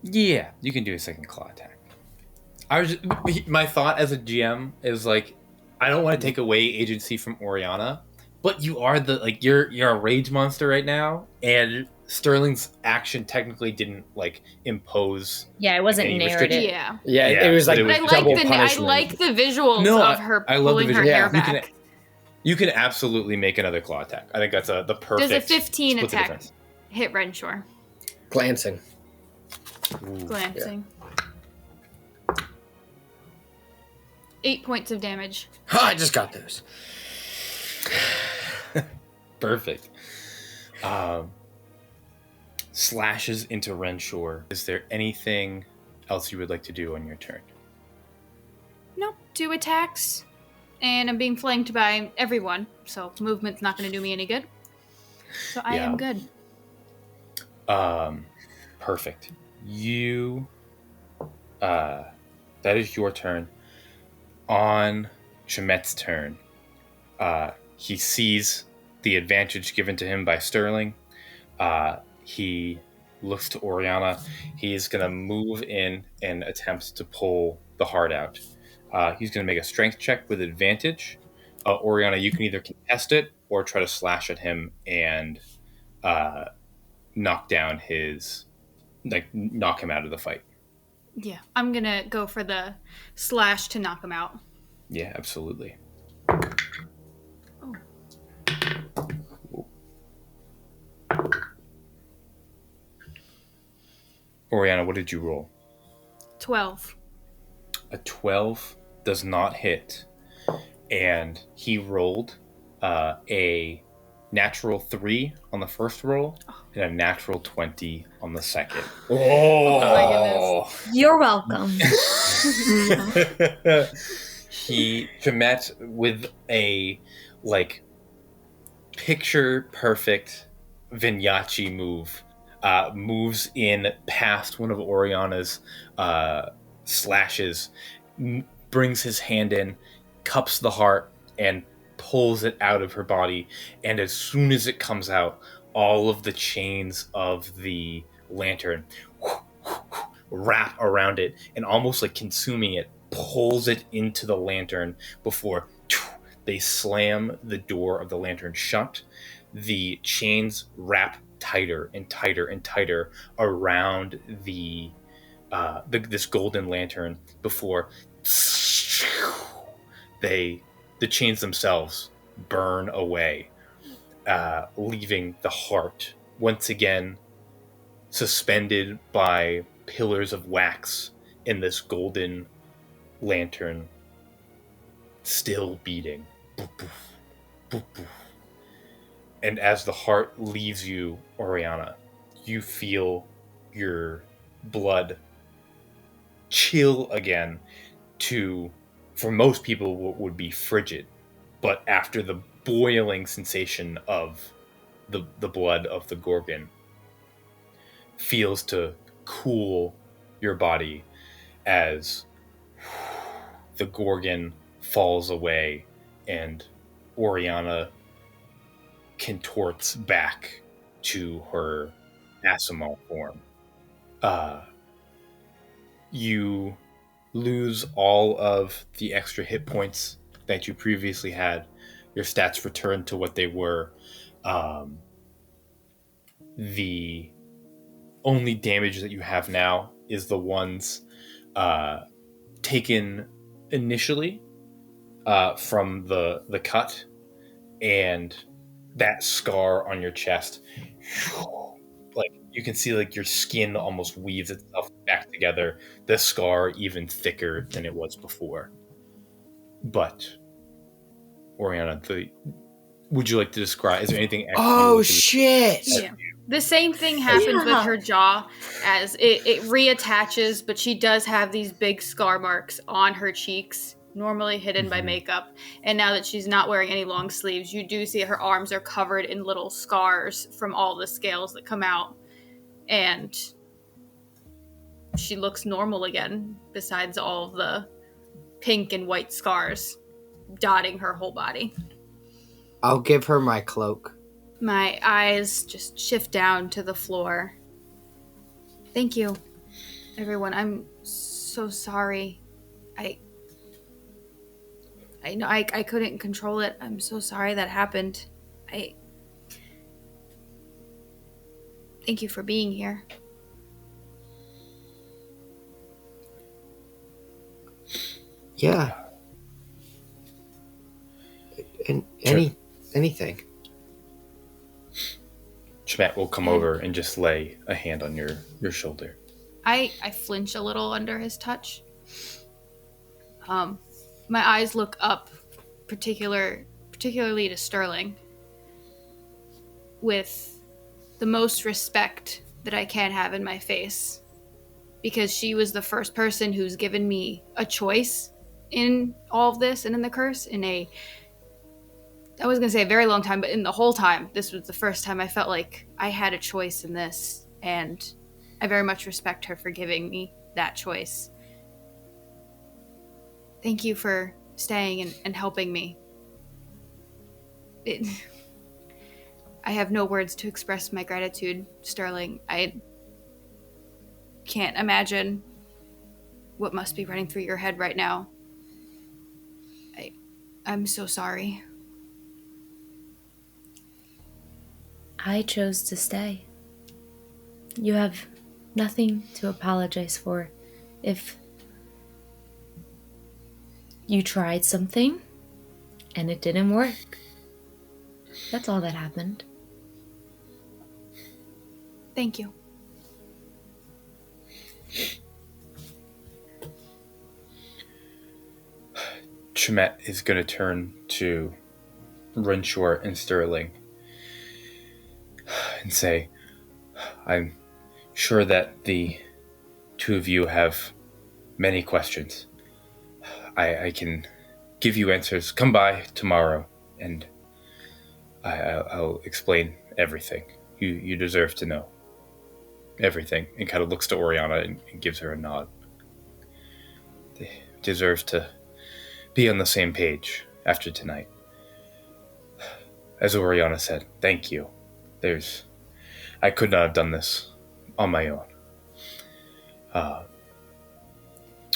Yeah, you can do a second claw attack. My thought as a GM is like, I don't want to take away agency from Orianna, but you are you're a rage monster right now, and Sterling's action technically didn't impose. Yeah, it wasn't any narrative. restriction. Yeah. It was like But But I double like punishment. I like the visuals No, of her I love the pulling her visual. hair Yeah, back. You can absolutely make another claw attack. I think that's the perfect. Does a 15 split the attack difference. hit Renshaw? Glancing. Ooh. Glancing. 8 points of damage. I just got those. Perfect. Slashes into Renshaw. Is there anything else you would like to do on your turn? No, 2 attacks. And I'm being flanked by everyone, so movement's not going to do me any good. So I am good. Perfect. You, that is your turn. On Chameth's turn, he sees the advantage given to him by Sterling. He looks to Orianna. He's going to move in and attempt to pull the heart out. He's going to make a strength check with advantage. Orianna, you can either contest it or try to slash at him and knock down knock him out of the fight. Yeah, I'm going to go for the slash to knock him out. Yeah, absolutely. Oh. Orianna, what did you roll? 12. A 12 does not hit, and he rolled a natural 3 on the first roll and a natural 20 on the second. Oh my goodness. You're welcome. He met with a picture perfect Vignacci move. Moves in past one of Orianna's slashes, brings his hand in, cups the heart, and pulls it out of her body. And as soon as it comes out, all of the chains of the lantern wrap around it and almost consuming it, pulls it into the lantern before they slam the door of the lantern shut. The chains wrap tighter and tighter and tighter around this golden lantern before the chains themselves burn away, leaving the heart once again suspended by pillars of wax in this golden lantern still beating. Boop, boop, boop, boop. And as the heart leaves you, Orianna, you feel your blood chill again to, for most people, what would be frigid. But after the boiling sensation of the blood of the Gorgon feels to cool your body as the Gorgon falls away and Orianna contorts back to her Asimov form. You lose all of the extra hit points that you previously had. Your stats return to what they were. The only damage that you have now is the ones taken initially from the cut, and that scar on your chest, like you can see like your skin almost weaves itself back together, the scar even thicker than it was before. But Orianna, would you like to describe, is there anything extra? Oh shit! Yeah. The same thing happens with her jaw as it reattaches, but she does have these big scar marks on her cheeks, normally hidden by makeup. And now that she's not wearing any long sleeves, you do see her arms are covered in little scars from all the scales that come out. And she looks normal again, besides all of the pink and white scars dotting her whole body. I'll give her my cloak. My eyes just shift down to the floor. Thank you, everyone. I'm so sorry. I know I couldn't control it. I'm so sorry that happened. Thank you for being here. Yeah. And anything. Chamith will come over and just lay a hand on your shoulder. I flinch a little under his touch. My eyes look up, particularly to Sterling, with the most respect that I can have in my face, because she was the first person who's given me a choice in all of this and in the curse I was going to say a very long time, but in the whole time, this was the first time I felt like I had a choice in this, and I very much respect her for giving me that choice. Thank you for staying and helping me. I have no words to express my gratitude, Sterling. I can't imagine what must be running through your head right now. I'm so sorry. I chose to stay. You have nothing to apologize for. If you tried something and it didn't work, that's all that happened. Thank you. Chamith is going to turn to Renshaw and Sterling and say, I'm sure that the two of you have many questions. I can give you answers. Come by tomorrow and I'll explain everything. You deserve to know everything. And kind of looks to Orianna and gives her a nod. They deserve to be on the same page after tonight. As Orianna said, thank you. I could not have done this on my own.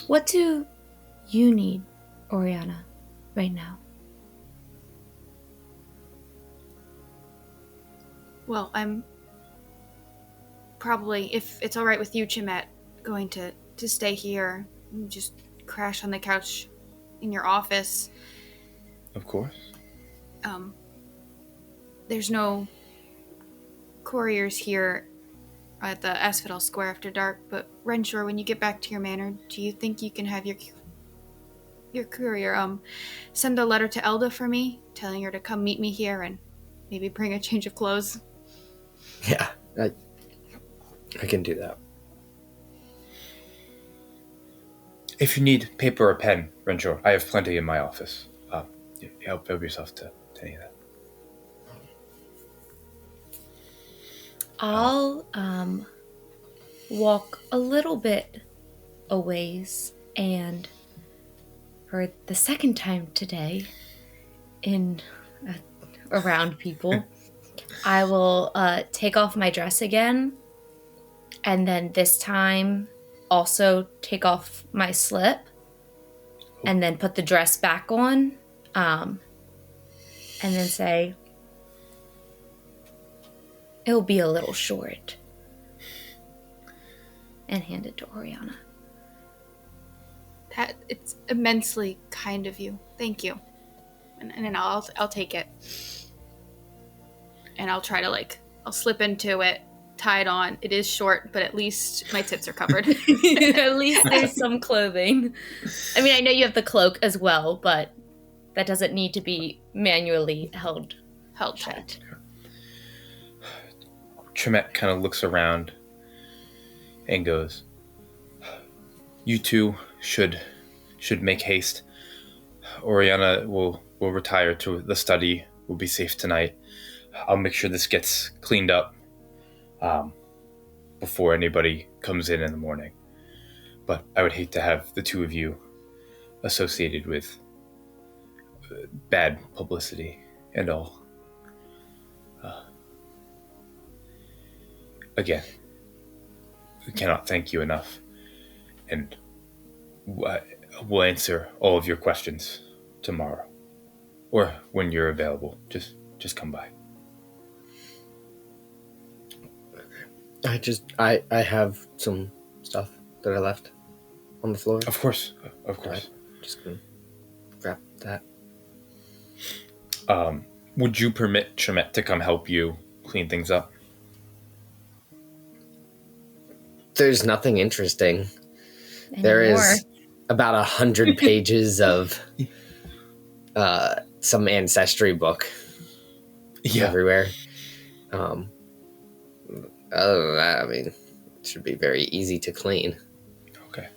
What do you need, Orianna, right now? Well, I'm probably, if it's all right with you, Chamith, going to stay here and just crash on the couch in your office. Of course. There's no couriers here at the Asphodel Square after dark, but Renshaw, when you get back to your manor, do you think you can have your courier send a letter to Elda for me, telling her to come meet me here and maybe bring a change of clothes? Yeah, I can do that. If you need paper or pen, Renshaw, I have plenty in my office. Help yourself to any of that. I'll walk a little bit a ways, and for the second time today, around people, I will take off my dress again, and then this time also take off my slip, and then put the dress back on, and then say, "It'll be a little short," and hand it to Orianna. It's immensely kind of you. Thank you. And then I'll take it. And I'll try to I'll slip into it, tie it on. It is short, but at least my tits are covered. At least there's some clothing. I mean, I know you have the cloak as well, but that doesn't need to be manually held shut. Chamith kind of looks around and goes, "You two should make haste. Orianna will retire to the study. We'll be safe tonight. I'll make sure this gets cleaned up before anybody comes in the morning. But I would hate to have the two of you associated with bad publicity and all. Again, we cannot thank you enough, and we'll answer all of your questions tomorrow, or when you're available. Just come by." I have some stuff that I left on the floor. Of course. Just gonna grab that. Would you permit Chamith to come help you clean things up? There's nothing interesting. Anymore. There is about 100 pages of some ancestry book everywhere. Other than that, I mean, it should be very easy to clean. Okay.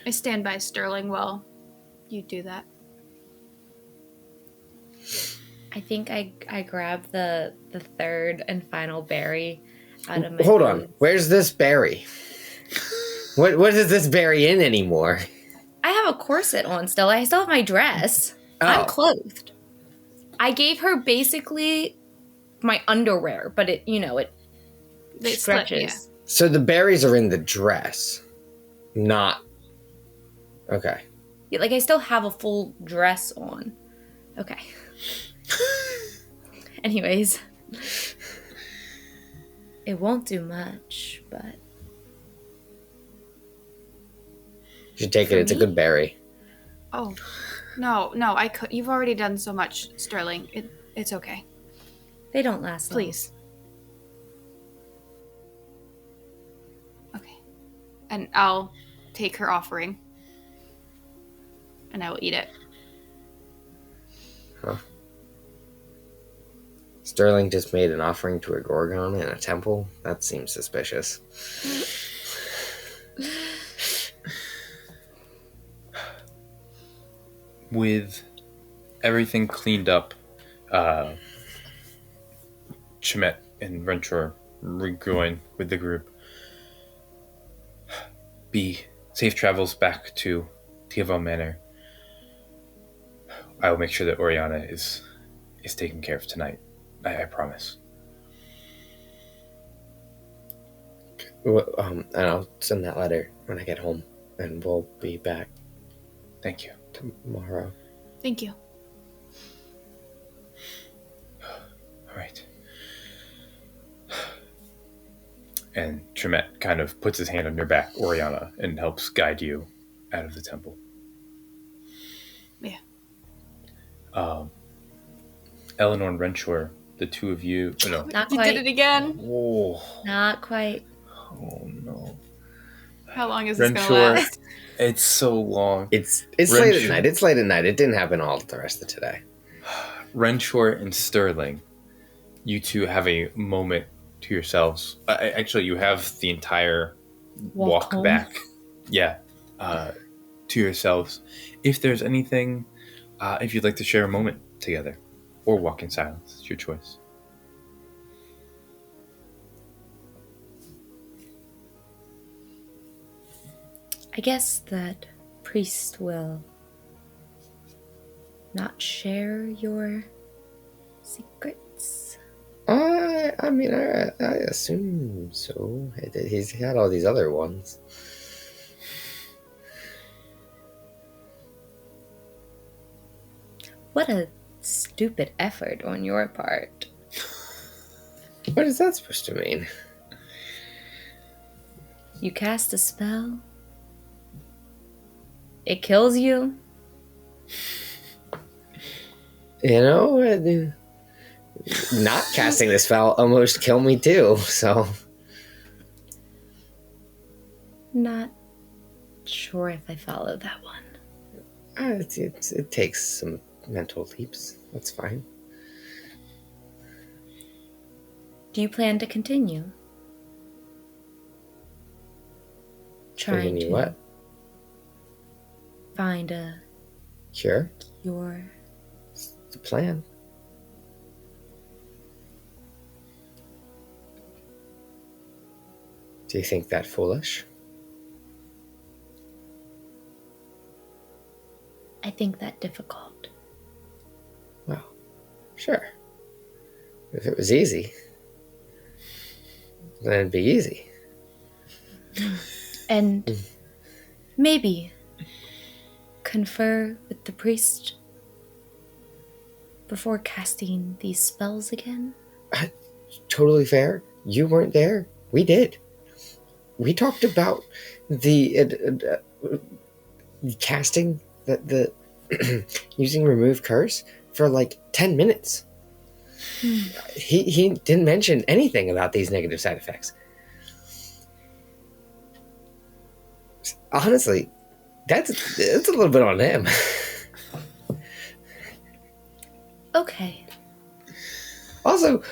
I stand by Sterling while you do that. I think I grab the third and final berry out of my Hold boots. on. Where's this berry? What is this berry in anymore? I have a corset on still. I still have my dress. Oh. I'm clothed. I gave her basically my underwear, but it They stretches. split, yeah. So the berries are in the dress, not... Okay. Yeah, I still have a full dress on. Okay. Anyways. It won't do much, but... You should take it. It's a good berry. Oh, no, I could. You've already done so much, Sterling. It's okay. They don't last long. Please. Okay. And I'll take her offering. And I will eat it. Huh. Sterling just made an offering to a Gorgon in a temple? That seems suspicious. With everything cleaned up, Chamith and Renshaw rejoin with the group. Be safe travels back to Tiaval Manor. I will make sure that Orianna is taken care of tonight. I promise. And I'll send that letter when I get home, and we'll be back Thank you. tomorrow. Thank you. All right. And Chamith kind of puts his hand on your back, Orianna, and helps guide you out of the temple. Yeah. Eleanor and Renshore, the two of you. Oh, no. Not You quite. did it again. Oh, Not quite. oh no. How long is this going to Renshore, last? it's so long. It's late at Wrench- night. It's late at night. It didn't happen all the rest of today. Renshore and Sterling, you two have a moment to yourselves. Actually, you have the entire walk home. back. Yeah, to yourselves. If there's anything, if you'd like to share a moment together, or walk in silence, it's your choice. I guess that priest will not share your secrets. I mean, I assume so. He's had all these other ones. What a stupid effort on your part. What is that supposed to mean? You cast a spell. It kills you. You know, not casting this spell almost killed me too, so... Not sure if I follow that one. It takes some mental leaps. That's fine. Do you plan to continue? Trying Continue to what? find a Cure? cure. It's the plan. Do you think that foolish? I think that difficult. Well, sure. If it was easy, then it'd be easy. And maybe confer with the priest before casting these spells again. Totally fair. You weren't there. We did. We talked about the casting the using remove curse for like 10 minutes. He didn't mention anything about these negative side effects. Honestly, that's a little bit on him. Okay. Also,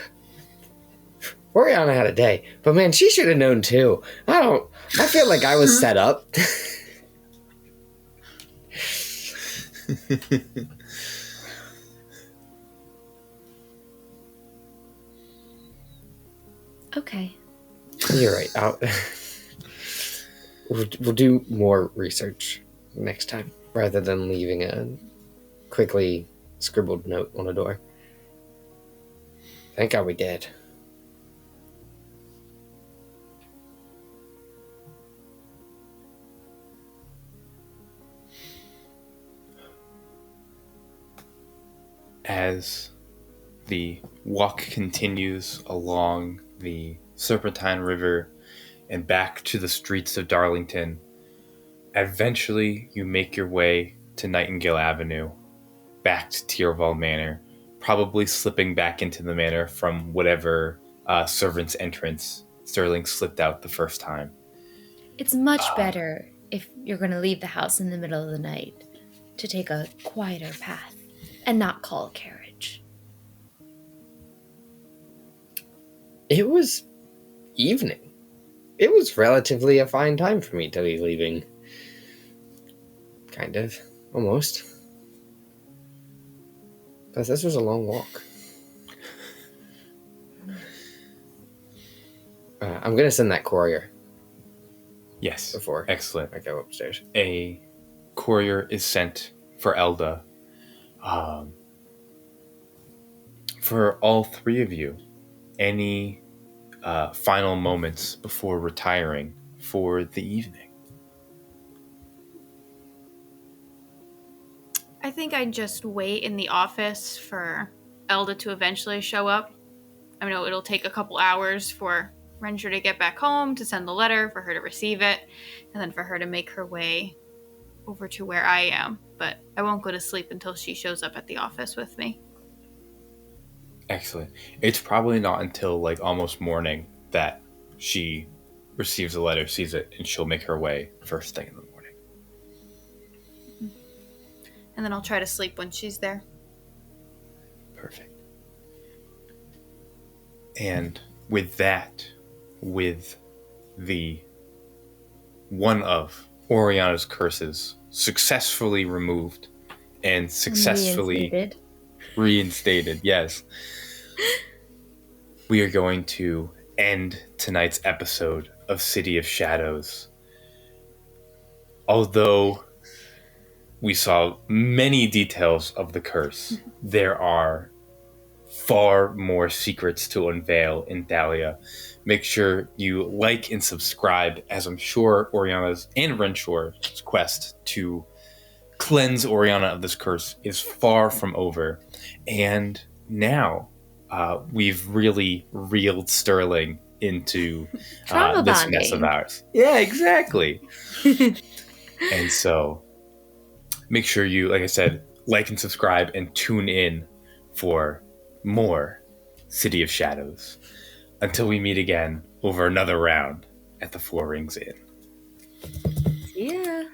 Orianna had a day, but man, she should have known too. I feel like I was set up. Okay. You're right. We'll do more research next time rather than leaving a quickly scribbled note on a door. Thank God we did. As the walk continues along the Serpentine River and back to the streets of Darlington, eventually you make your way to Nightingale Avenue, back to Tierval Manor, probably slipping back into the manor from whatever servant's entrance Sterling slipped out the first time. It's much better if you're going to leave the house in the middle of the night to take a quieter path and not call a carriage. It was evening. It was relatively a fine time for me to be leaving. Kind of. Almost. But this was a long walk. I'm going to send that courier Yes. before Excellent. I go upstairs. A courier is sent for Elda. For all three of you, any final moments before retiring for the evening? I think I'd just wait in the office for Elda to eventually show up. I know it'll take a couple hours for Renshore to get back home, to send the letter, for her to receive it, and then for her to make her way over to where I am. But I won't go to sleep until she shows up at the office with me. Excellent. It's probably not until like almost morning that she receives the letter, sees it, and she'll make her way first thing in the morning. And then I'll try to sleep when she's there. Perfect. And with that, with the one of Orianna's curses successfully removed and successfully reinstated, yes, we are going to end tonight's episode of City of Shadows. Although we saw many details of the curse, there are far more secrets to unveil in Thalia. Make sure you like and subscribe, as I'm sure Orianna's and Renshore's quest to cleanse Orianna of this curse is far from over. And now we've really reeled Sterling into this mess of ours. Yeah, exactly. And so make sure you, like I said, like and subscribe and tune in for more City of Shadows. Until we meet again over another round at the Four Rings Inn. Yeah.